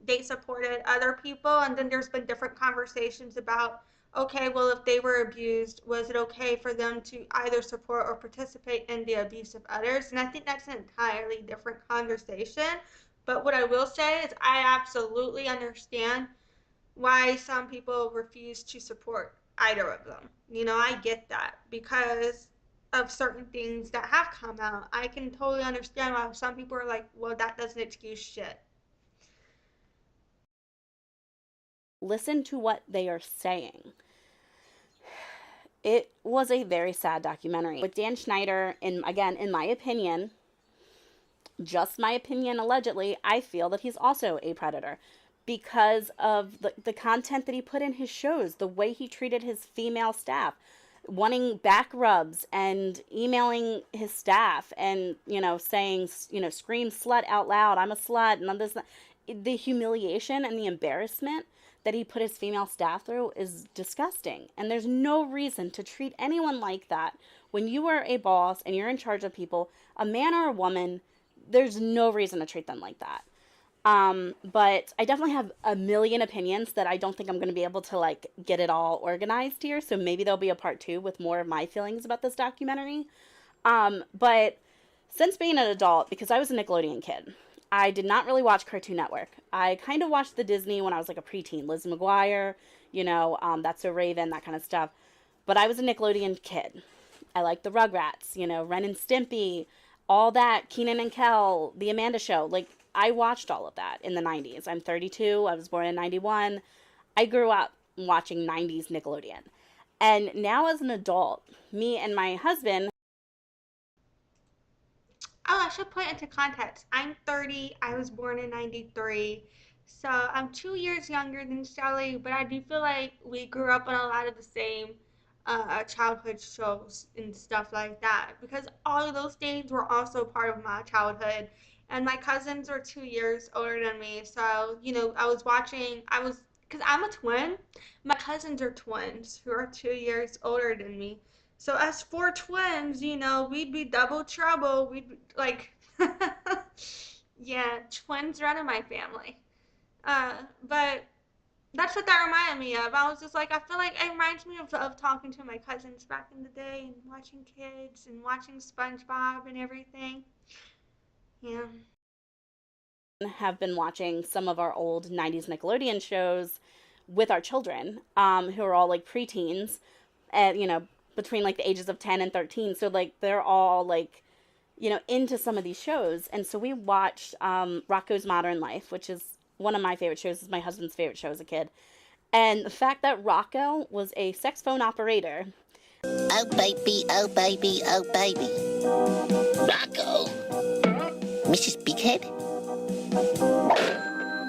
they supported other people, and then there's been different conversations about, okay, well, if they were abused, was it okay for them to either support or participate in the abuse of others? And I think that's an entirely different conversation. But what I will say is I absolutely understand why some people refuse to support either of them. You know, I get that because of certain things that have come out. I can totally understand why some people are like, well, that doesn't excuse shit. Listen to what they are saying. It was a very sad documentary. With Dan Schneider, and again, in my opinion, just my opinion allegedly, I feel that he's also a predator because of the content that he put in his shows, the way he treated his female staff, wanting back rubs and emailing his staff and, you know, saying, you know, scream slut out loud, I'm a slut, and this, the humiliation and the embarrassment that he put his female staff through is disgusting. And there's no reason to treat anyone like that. When you are a boss and you're in charge of people, a man or a woman, there's no reason to treat them like that. But I definitely have a million opinions that I don't think I'm going to be able to like get it all organized here. So maybe there'll be a part 2 with more of my feelings about this documentary. But since being an adult, because I was a Nickelodeon kid, I did not really watch Cartoon Network. I kind of watched the Disney when I was like a preteen. Lizzie McGuire, you know, That's So Raven, that kind of stuff. But I was a Nickelodeon kid. I liked the Rugrats, you know, Ren and Stimpy, all that, Kenan and Kel, The Amanda Show. Like, I watched all of that in the 90s. I'm 32. I was born in 91. I grew up watching 90s Nickelodeon. And now as an adult, me and my husband... Oh, I should put into context. I'm 30. I was born in 93. So I'm 2 years younger than Shelley, but I do feel like we grew up on a lot of the same childhood shows and stuff like that, because all of those things were also part of my childhood. And my cousins are 2 years older than me, so you know, because I'm a twin. My cousins are twins who are 2 years older than me. So as 4 twins, you know, we'd be double trouble. We'd be like, yeah, twins run in my family. But that's what that reminded me of. I was just like, I feel like it reminds me of talking to my cousins back in the day and watching kids and watching SpongeBob and everything. Yeah. Have been watching some of our old 90s Nickelodeon shows with our children, who are all like preteens, and you know, between like the ages of 10 and 13. So like they're all like, you know, into some of these shows. And so we watched Rocko's Modern Life, which is one of my favorite shows. Is my husband's favorite show as a kid. And the fact that Rocko was a sex phone operator. Oh baby, oh baby, oh baby. Rocko? Mrs. Bighead?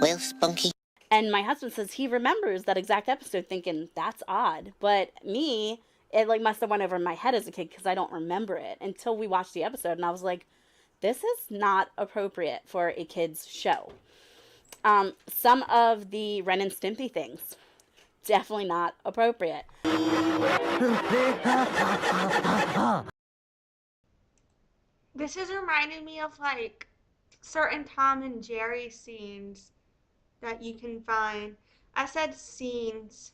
Well, Spunky. And my husband says he remembers that exact episode thinking, that's odd. But me, it like must have went over my head as a kid because I don't remember it until we watched the episode. And I was like, this is not appropriate for a kid's show. Some of the Ren and Stimpy things, definitely not appropriate. This is reminding me of like certain Tom and Jerry scenes that you can find. I said scenes.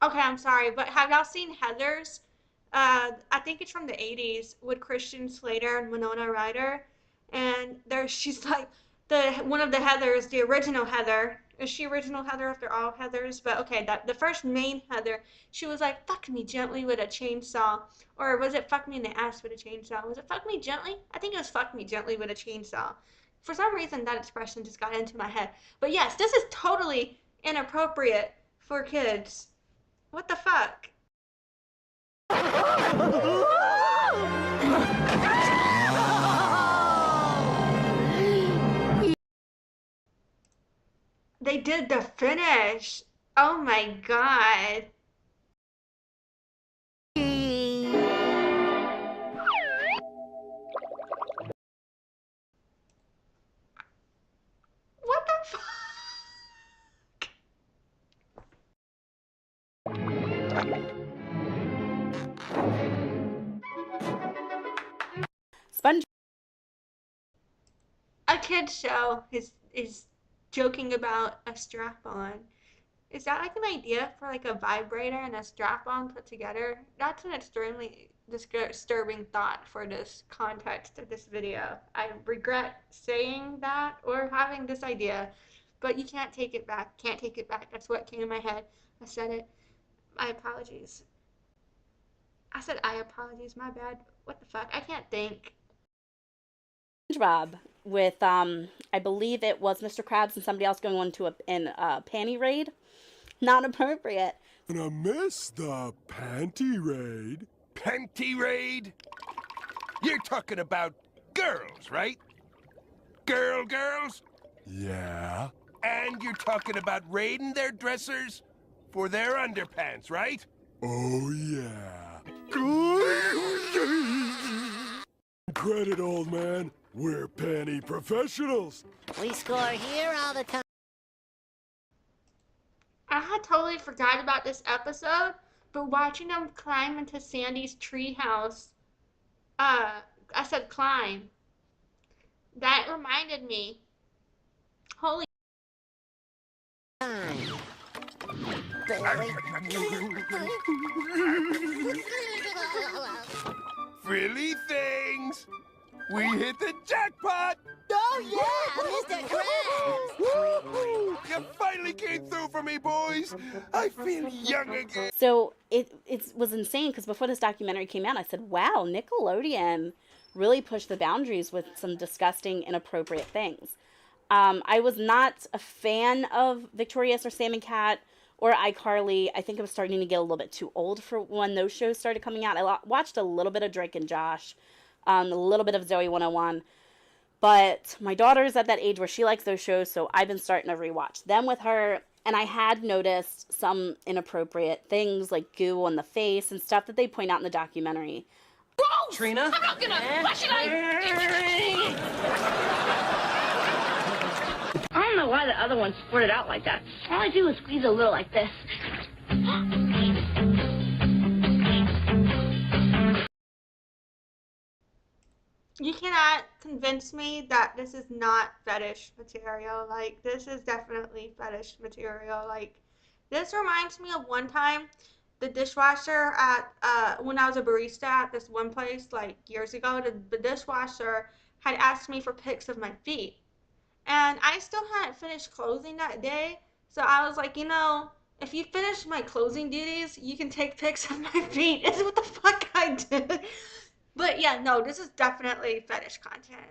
Okay, I'm sorry, but have y'all seen Heathers? I think it's from the 80s with Christian Slater and Winona Ryder. And she's like one of the Heathers, the original Heather. Is she original Heather if they're all Heathers? But okay, the first main Heather, she was like, fuck me gently with a chainsaw. Or was it fuck me in the ass with a chainsaw? Was it fuck me gently? I think it was fuck me gently with a chainsaw. For some reason, that expression just got into my head. But yes, this is totally inappropriate for kids. What the fuck? They did the finish. Oh my god. What the fuck? Sponge. A kid's show is joking about a strap-on. Is that like an idea for like a vibrator and a strap-on put together? That's an extremely disturbing thought for this context of this video. I regret saying that or having this idea, but you can't take it back. Can't take it back. That's what came in my head. I said it. My apologies. I said I apologies. My bad. What the fuck? I can't think. SpongeBob with I believe it was Mr. Krabs and somebody else going on to a panty raid. Not appropriate. And I missed the panty raid. Panty raid? You're talking about girls, right? Girls? Yeah. And you're talking about raiding their dressers for their underpants, right? Oh, yeah. Credit, old man. We're penny professionals. We score here all the time. I had totally forgot about this episode, but watching them climb into Sandy's treehouse, I said climb. That reminded me. Holy. Frilly things! We hit the jackpot! Oh yeah, Mr. Krabs! Woo! You finally came through for me, boys! I feel young again! So it was insane because before this documentary came out, I said, wow, Nickelodeon really pushed the boundaries with some disgusting, inappropriate things. I was not a fan of Victorious or Sam and Cat or iCarly. I think it was starting to get a little bit too old for when those shows started coming out. I watched a little bit of Drake and Josh, a little bit of Zoe 101. But my daughter's at that age where she likes those shows, so I've been starting to rewatch them with her. And I had noticed some inappropriate things like goo on the face and stuff that they point out in the documentary. Gross! Trina? I'm not gonna. Why should I? I don't know why the other one squirted out like that. All I do is squeeze a little like this. You cannot convince me that this is not fetish material. Like, this is definitely fetish material. Like, this reminds me of one time the dishwasher at, when I was a barista at this one place, like, years ago, the dishwasher had asked me for pics of my feet. And I still hadn't finished closing that day. So I was like, you know, if you finish my closing duties, you can take pics of my feet. Is what the fuck I did. But yeah, no, this is definitely fetish content.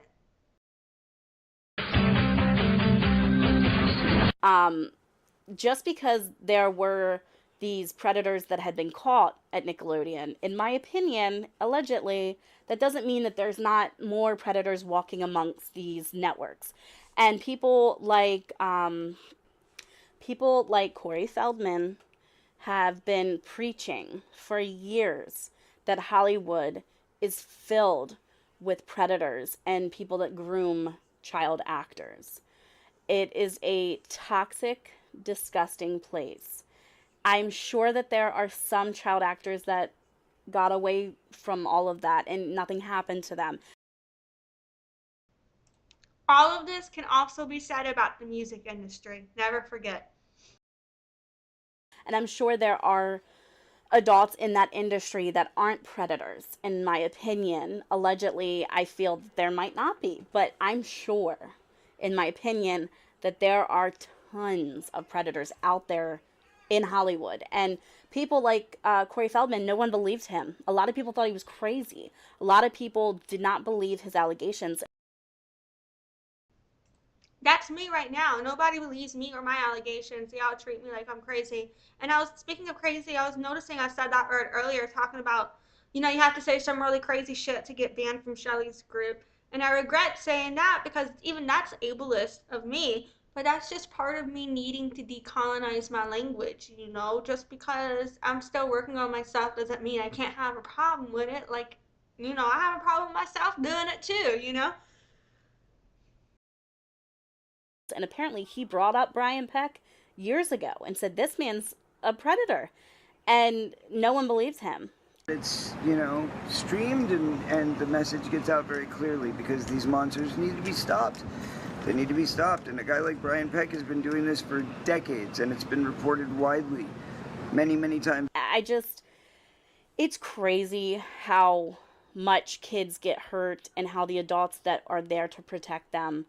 Just because there were these predators that had been caught at Nickelodeon, in my opinion, allegedly, that doesn't mean that there's not more predators walking amongst these networks. And people like Corey Feldman have been preaching for years that Hollywood is filled with predators and people that groom child actors. It is a toxic, disgusting place. I'm sure that there are some child actors that got away from all of that and nothing happened to them. All of this can also be said about the music industry. Never forget. And I'm sure there are adults in that industry that aren't predators. In my opinion, allegedly, I feel that there might not be. But I'm sure, in my opinion, that there are tons of predators out there in Hollywood. And people like Corey Feldman, no one believed him. A lot of people thought he was crazy. A lot of people did not believe his allegations. That's me right now. Nobody believes me or my allegations. They all treat me like I'm crazy. And speaking of crazy, I was noticing I said that word earlier, talking about, you know, you have to say some really crazy shit to get banned from Shelley's group. And I regret saying that because even that's ableist of me. But that's just part of me needing to decolonize my language, you know? Just because I'm still working on myself doesn't mean I can't have a problem with it. Like, you know, I have a problem with myself doing it too, you know? And apparently he brought up Brian Peck years ago and said, this man's a predator. And no one believes him. It's, you know, streamed and the message gets out very clearly because these monsters need to be stopped. They need to be stopped. And a guy like Brian Peck has been doing this for decades and it's been reported widely many, many times. It's crazy how much kids get hurt and how the adults that are there to protect them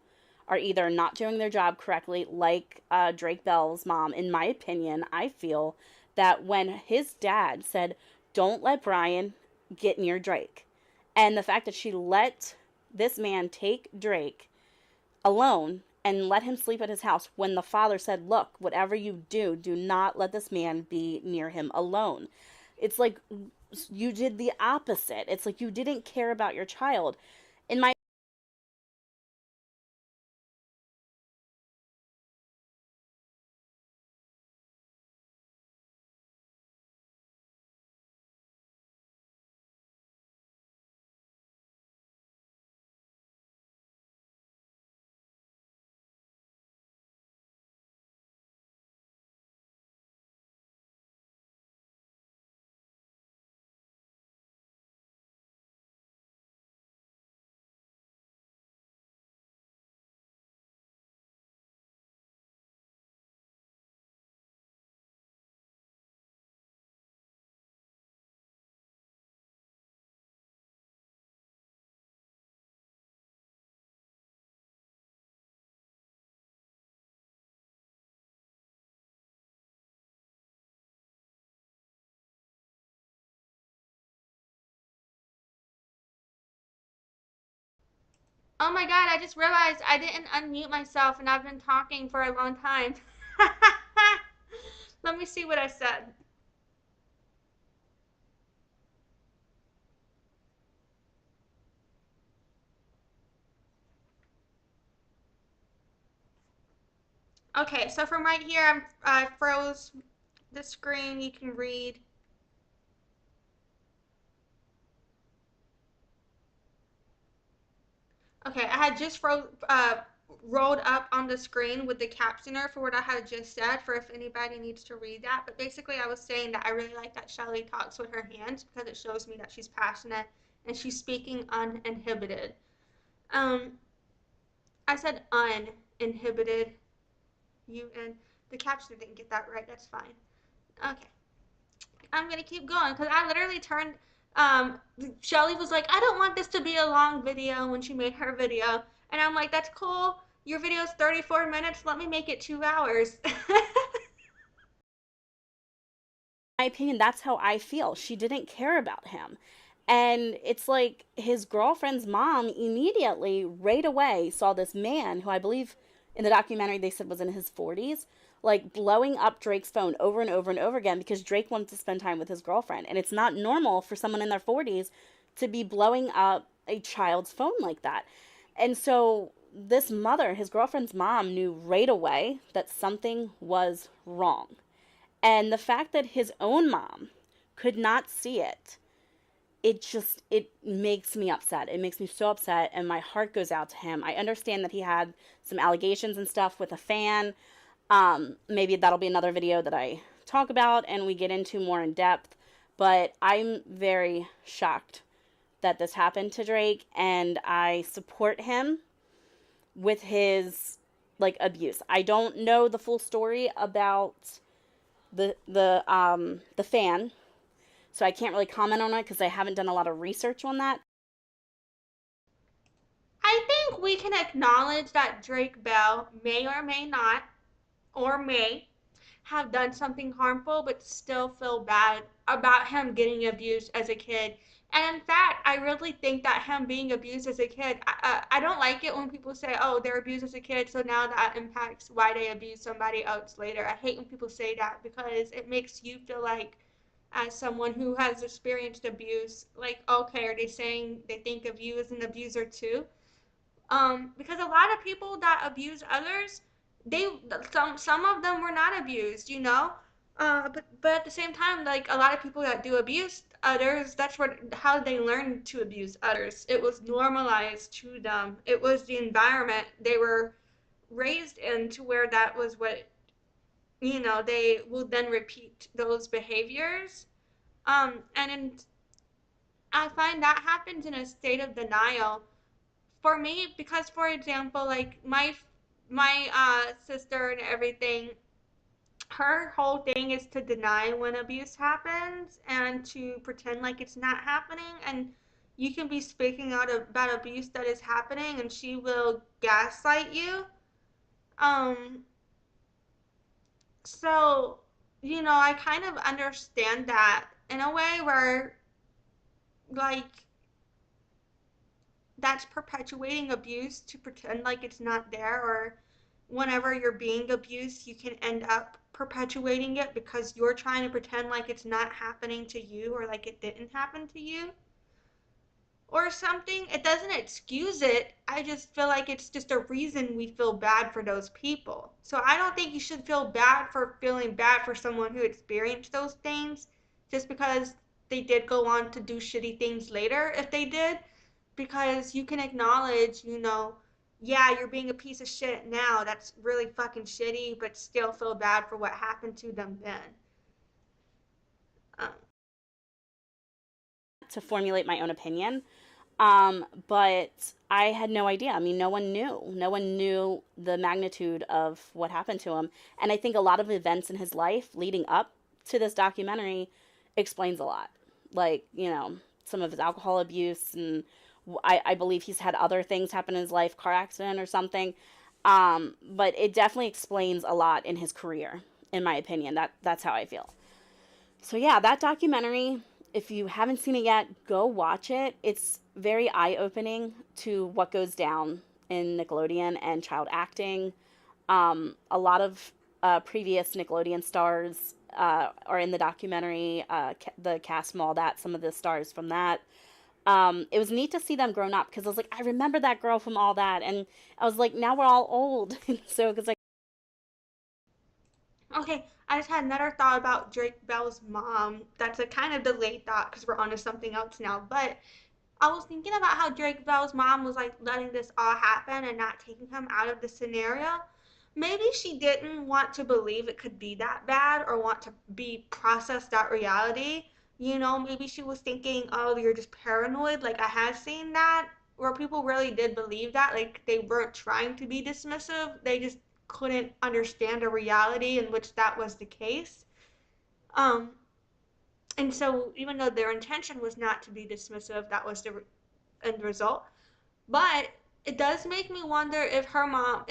are either not doing their job correctly, like Drake Bell's mom. In my opinion, I feel that when his dad said, don't let Brian get near Drake, and the fact that she let this man take Drake alone and let him sleep at his house when the father said, look, whatever you do, do not let this man be near him alone. It's like you did the opposite. It's like you didn't care about your child. In my Oh my god, I just realized I didn't unmute myself and I've been talking for a long time. Let me see what I said. Okay, so from right here, I froze the screen. You can read. Okay, I had just rolled up on the screen with the captioner for what I had just said, for if anybody needs to read that. But basically, I was saying that I really like that Shelley talks with her hands because it shows me that she's passionate and she's speaking uninhibited. Um, I said uninhibited. The captioner didn't get that right. That's fine. Okay. I'm gonna keep going because I literally turned. Shelley was like, I don't want this to be a long video when she made her video, and I'm like, that's cool. Your video's 34 minutes. Let me make it 2 hours. My opinion, that's how I feel. She didn't care about him. And it's like his girlfriend's mom immediately, right away, saw this man who I believe in the documentary they said was in his 40s, like blowing up Drake's phone over and over and over again because Drake wanted to spend time with his girlfriend. And it's not normal for someone in their 40s to be blowing up a child's phone like that. And so this mother, his girlfriend's mom, knew right away that something was wrong. And the fact that his own mom could not see it, it makes me upset. It makes me so upset, and my heart goes out to him. I understand that he had some allegations and stuff with a fan. Maybe that'll be another video that I talk about and we get into more in depth. But I'm very shocked that this happened to Drake, and I support him with his abuse. I don't know the full story about the fan, so I can't really comment on it because I haven't done a lot of research on that. I think we can acknowledge that Drake Bell may or may not, or may have done something harmful, but still feel bad about him getting abused as a kid. And in fact, I really think that him being abused as a kid, I don't like it when people say, oh, they're abused as a kid, so now that impacts why they abuse somebody else later. I hate when people say that because it makes you feel like, as someone who has experienced abuse, like, okay, are they saying they think of you as an abuser too? Because a lot of people that abuse others, some of them were not abused, you know. But at the same time, like a lot of people that do abuse others, that's how they learn to abuse others. It was normalized to them. It was the environment they were raised in to where that was what, they will then repeat those behaviors. And I find that happens in a state of denial for me because, for example, like my sister and everything, her whole thing is to deny when abuse happens and to pretend like it's not happening. And you can be speaking out about abuse that is happening and she will gaslight you. So, I kind of understand that in a way where, like, that's perpetuating abuse to pretend like it's not there, or whenever you're being abused, you can end up perpetuating it because you're trying to pretend like it's not happening to you or like it didn't happen to you or something. It doesn't excuse it. I just feel like it's just a reason we feel bad for those people. So I don't think you should feel bad for feeling bad for someone who experienced those things just because they did go on to do shitty things later, if they did, because you can acknowledge, yeah, you're being a piece of shit now. That's really fucking shitty, but still feel bad for what happened to them then. To formulate my own opinion. But I had no idea. I mean, no one knew. No one knew the magnitude of what happened to him. And I think a lot of events in his life leading up to this documentary explains a lot. Like, some of his alcohol abuse, and I believe he's had other things happen in his life, car accident or something. But it definitely explains a lot in his career, in my opinion. That's how I feel. So yeah, that documentary, if you haven't seen it yet, go watch it. It's very eye-opening to what goes down in Nickelodeon and child acting. A lot of previous Nickelodeon stars are in the documentary, the cast from all that, some of the stars from that. It was neat to see them grown up because I was like, I remember that girl from all that. And I was like, now we're all old. So, because like, Okay, I just had another thought about Drake Bell's mom. That's a kind of delayed thought because we're on to something else now. But I was thinking about how Drake Bell's mom was like letting this all happen and not taking him out of the scenario. Maybe she didn't want to believe it could be that bad or want to be process that reality. You know, maybe she was thinking, oh, you're just paranoid. Like I have seen that where people really did believe that. Like they weren't trying to be dismissive. They just couldn't understand a reality in which that was the case. Um, and so even though their intention was not to be dismissive, that was the end result. But it does make me wonder if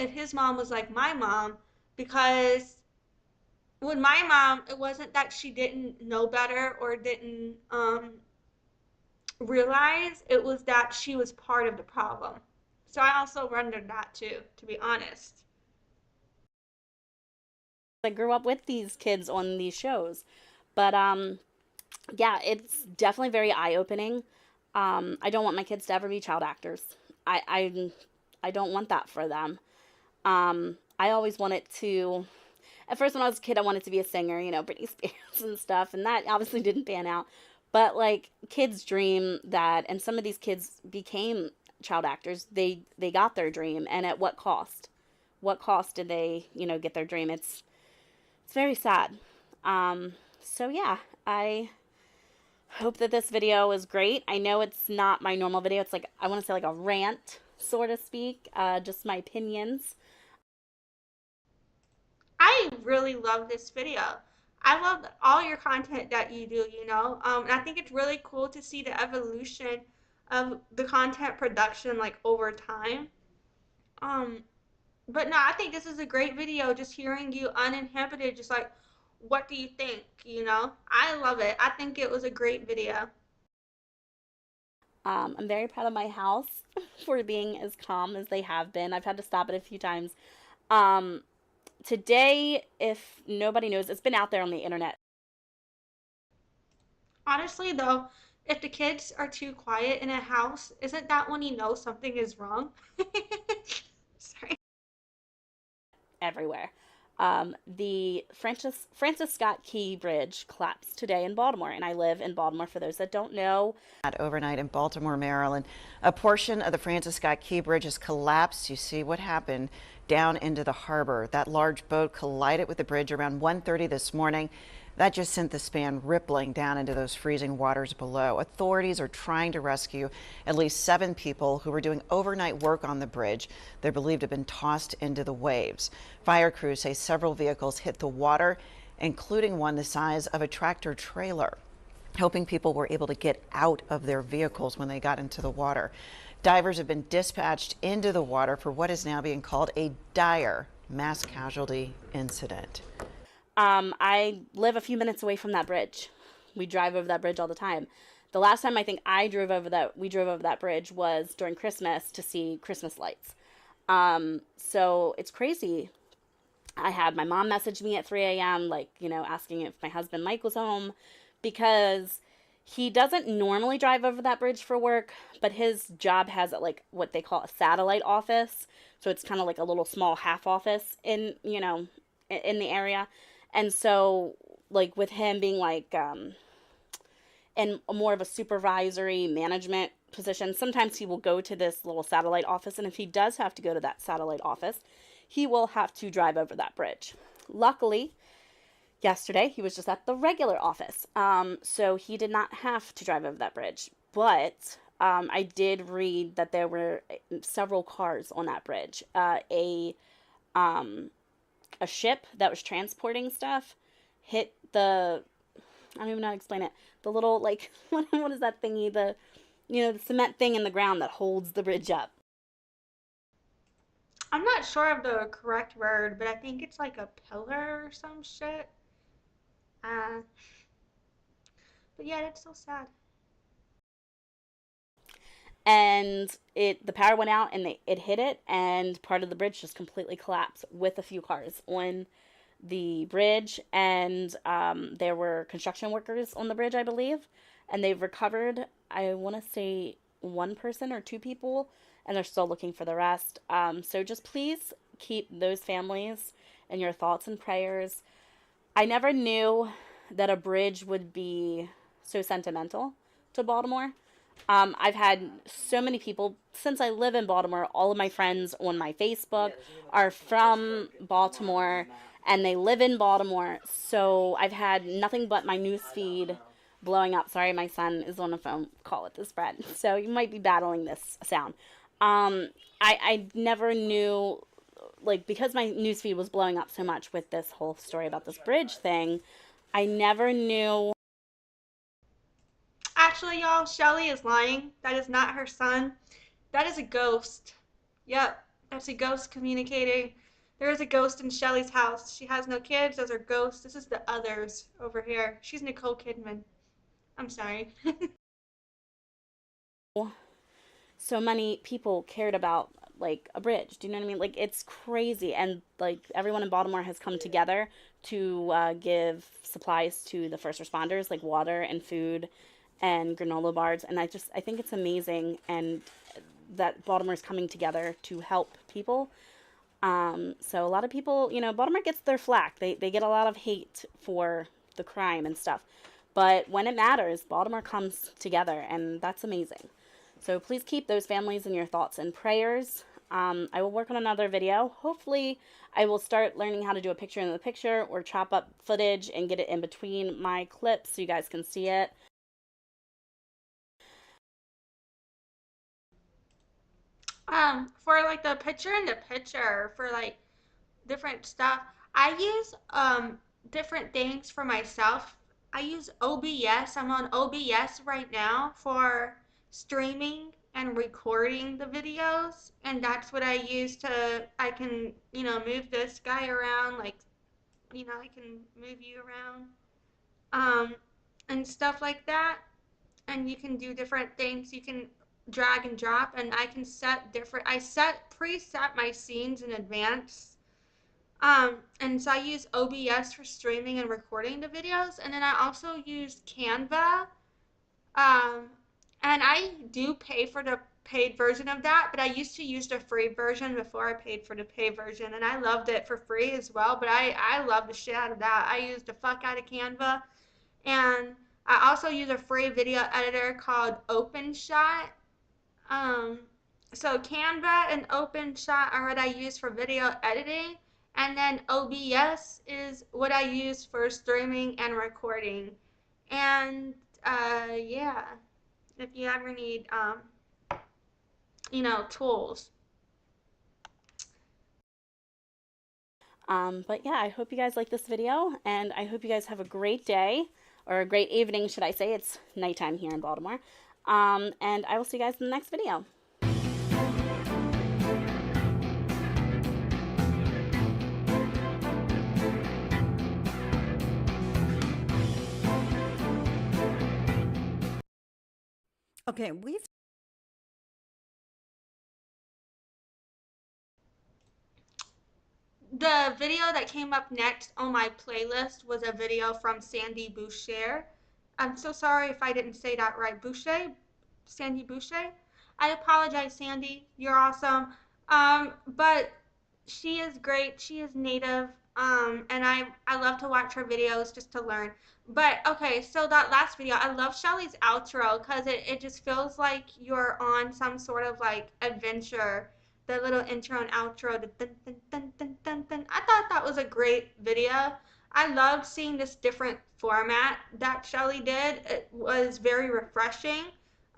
his mom was like my mom, because with my mom, it wasn't that she didn't know better or didn't realize, it was that she was part of the problem. So I also wondered that too, to be honest. I grew up with these kids on these shows. But yeah, it's definitely very eye-opening. I don't want my kids to ever be child actors. I don't want that for them. I always wanted to, at first when I was a kid, I wanted to be a singer, you know, Britney Spears and stuff, and that obviously didn't pan out. But like kids dream that, and some of these kids became child actors. They got their dream, and at what cost? What cost did they, you know, get their dream? It's very sad. So yeah, I hope that this video is great. I know it's not my normal video. It's like, I want to say like a rant, so to speak, just my opinions. I really love this video. I love all your content that you do, you know. And I think it's really cool to see the evolution of the content production like over time. Um, but no, I think this is a great video. Just hearing you uninhibited, just like, what do you think? You know, I love it. I think it was a great video. I'm very proud of my house for being as calm as they have been. I've had to stop it a few times. Um, Today, if nobody knows, it's been out there on the internet. Honestly, though, if the kids are too quiet in a house, isn't that when you know something is wrong? Sorry. Everywhere. The Francis Scott Key Bridge collapsed today in Baltimore, and I live in Baltimore, for those that don't know. Overnight in Baltimore, Maryland, a portion of the Francis Scott Key Bridge has collapsed. You see what happened down into the harbor. That large boat collided with the bridge around 1:30 this morning. That just sent the span rippling down into those freezing waters below. Authorities are trying to rescue at least 7 people who were doing overnight work on the bridge. They're believed to have been tossed into the waves. Fire crews say several vehicles hit the water, including one the size of a tractor trailer. Hoping people were able to get out of their vehicles when they got into the water. Divers have been dispatched into the water for what is now being called a dire mass casualty incident. I live a few minutes away from that bridge. We drive over that bridge all the time. The last time I think we drove over that bridge was during Christmas to see Christmas lights. So it's crazy. I had my mom message me at 3 a.m. like, you know, asking if my husband Mike was home, because he doesn't normally drive over that bridge for work, but his job has like what they call a satellite office. So it's kind of like a little small half office in, you know, in the area. And so, like, with him being, like, in more of a supervisory management position, sometimes he will go to this little satellite office, and if he does have to go to that satellite office, he will have to drive over that bridge. Luckily, yesterday, he was just at the regular office, so he did not have to drive over that bridge. But I did read that there were several cars on that bridge. A ship that was transporting stuff hit the, I don't even know how to explain it, the little, like, what is that thingy, the, you know, the cement thing in the ground that holds the bridge up. I'm not sure of the correct word, but I think it's like a pillar or some shit. But yeah, that's so sad. and the power went out, and it hit it, and part of the bridge just completely collapsed with a few cars on the bridge, and there were construction workers on the bridge, I believe, and they've recovered, I want to say, one person or two people, and they're still looking for the rest. So just please keep those families in your thoughts and prayers. I never knew that a bridge would be so sentimental to Baltimore. I've had so many people, since I live in Baltimore, all of my friends on my Facebook are from Baltimore, and they live in Baltimore, so I've had nothing but my news feed blowing up. Sorry, my son is on a phone call with his friend, so you might be battling this sound. I never knew, like, because my news feed was blowing up so much with this whole story about this bridge thing, I never knew. Actually, y'all, Shelley is lying. That is not her son. That is a ghost. Yep, that's a ghost communicating. There is a ghost in Shelley's house. She has no kids. Those are ghosts. This is the others over here. She's Nicole Kidman. I'm sorry. So many people cared about, like, a bridge. Do you know what I mean? Like, it's crazy. And, like, everyone in Baltimore has come together to give supplies to the first responders, like water and food and granola bars. And I think it's amazing, and that Baltimore's coming together to help people. So a lot of people, Baltimore gets their flack. They get a lot of hate for the crime and stuff. But when it matters, Baltimore comes together, and that's amazing. So please keep those families in your thoughts and prayers. I will work on another video. Hopefully, I will start learning how to do a picture in the picture or chop up footage and get it in between my clips so you guys can see it. For like the picture in the picture, for like different stuff, I use different things for myself. I use OBS. I'm on OBS right now for streaming and recording the videos, and that's what I use I can, move this guy around, like, I can move you around, and stuff like that. And you can do different things. You can drag and drop, and I can preset my scenes in advance. And so I use OBS for streaming and recording the videos, and then I also use Canva. And I do pay for the paid version of that, but I used to use the free version before I paid for the paid version, and I loved it for free as well, but I love the shit out of that. I use the fuck out of Canva, and I also use a free video editor called OpenShot. So Canva and OpenShot are what I use for video editing, and then OBS is what I use for streaming and recording. And yeah, if you ever need tools. But yeah, I hope you guys like this video, and I hope you guys have a great day, or a great evening, should I say. It's nighttime here in Baltimore. And I will see you guys in the next video. Okay, The video that came up next on my playlist was a video from Sandy Boucher. I'm so sorry if I didn't say that right. Sandy Boucher? I apologize, Sandy. You're awesome. But she is great. She is native. And I love to watch her videos just to learn. But okay, so that last video, I love Shelley's outro because it just feels like you're on some sort of like adventure. The little intro and outro, the dun, dun, dun, dun, dun, dun. I thought that was a great video. I loved seeing this different format that Shelley did. It was very refreshing.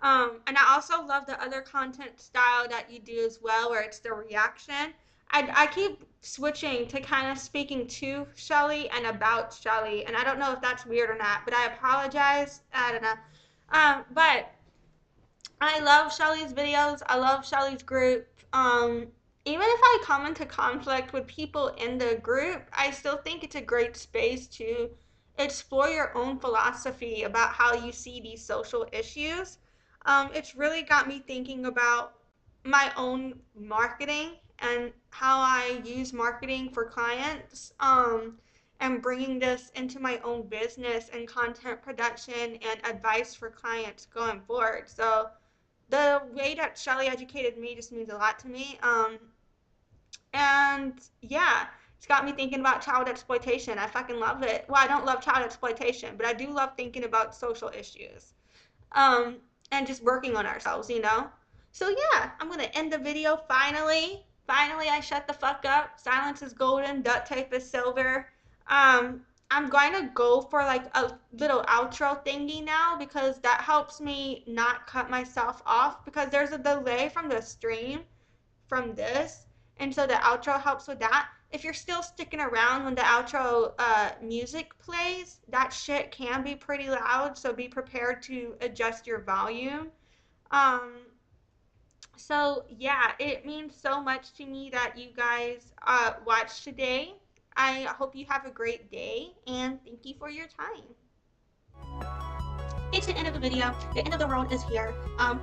And I also love the other content style that you do as well, where it's the reaction. I keep switching to kind of speaking to Shelley and about Shelley, and I don't know if that's weird or not, but I apologize. I don't know. But I love Shelley's videos. I love Shelley's group. Even if I come into conflict with people in the group, I still think it's a great space to explore your own philosophy about how you see these social issues. It's really got me thinking about my own marketing and how I use marketing for clients, and bringing this into my own business and content production and advice for clients going forward. So the way that Shelley educated me just means a lot to me. And yeah, it's got me thinking about child exploitation. I fucking love it. Well, I don't love child exploitation, but I do love thinking about social issues. Um, and just working on ourselves, you know? So yeah, I'm gonna end the video finally. Finally, I shut the fuck up. Silence is golden, duct tape is silver. I'm going to go for like a little outro thingy now because that helps me not cut myself off because there's a delay from the stream from this, and so the outro helps with that. If you're still sticking around when the outro music plays, that shit can be pretty loud, so be prepared to adjust your volume. So yeah, it means so much to me that you guys watched today. I hope you have a great day, and thank you for your time. It's the end of the video. The end of the road is here.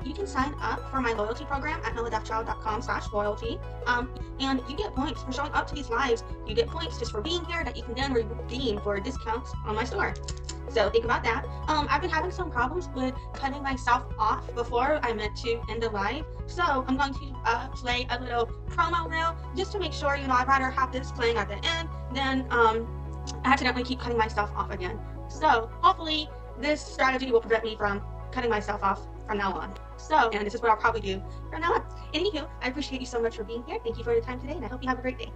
You can sign up for my loyalty program at noahdeafchild.com/loyalty. And you get points for showing up to these lives. You get points just for being here that you can then redeem for discounts on my store. So think about that. I've been having some problems with cutting myself off before I meant to end the live. So I'm going to play a little promo reel just to make sure, you know, I'd rather have this playing at the end than accidentally keep cutting myself off again. So hopefully this strategy will prevent me from cutting myself off from now on. So, and this is what I'll probably do from now on. Anywho, I appreciate you so much for being here. Thank you for your time today, and I hope you have a great day.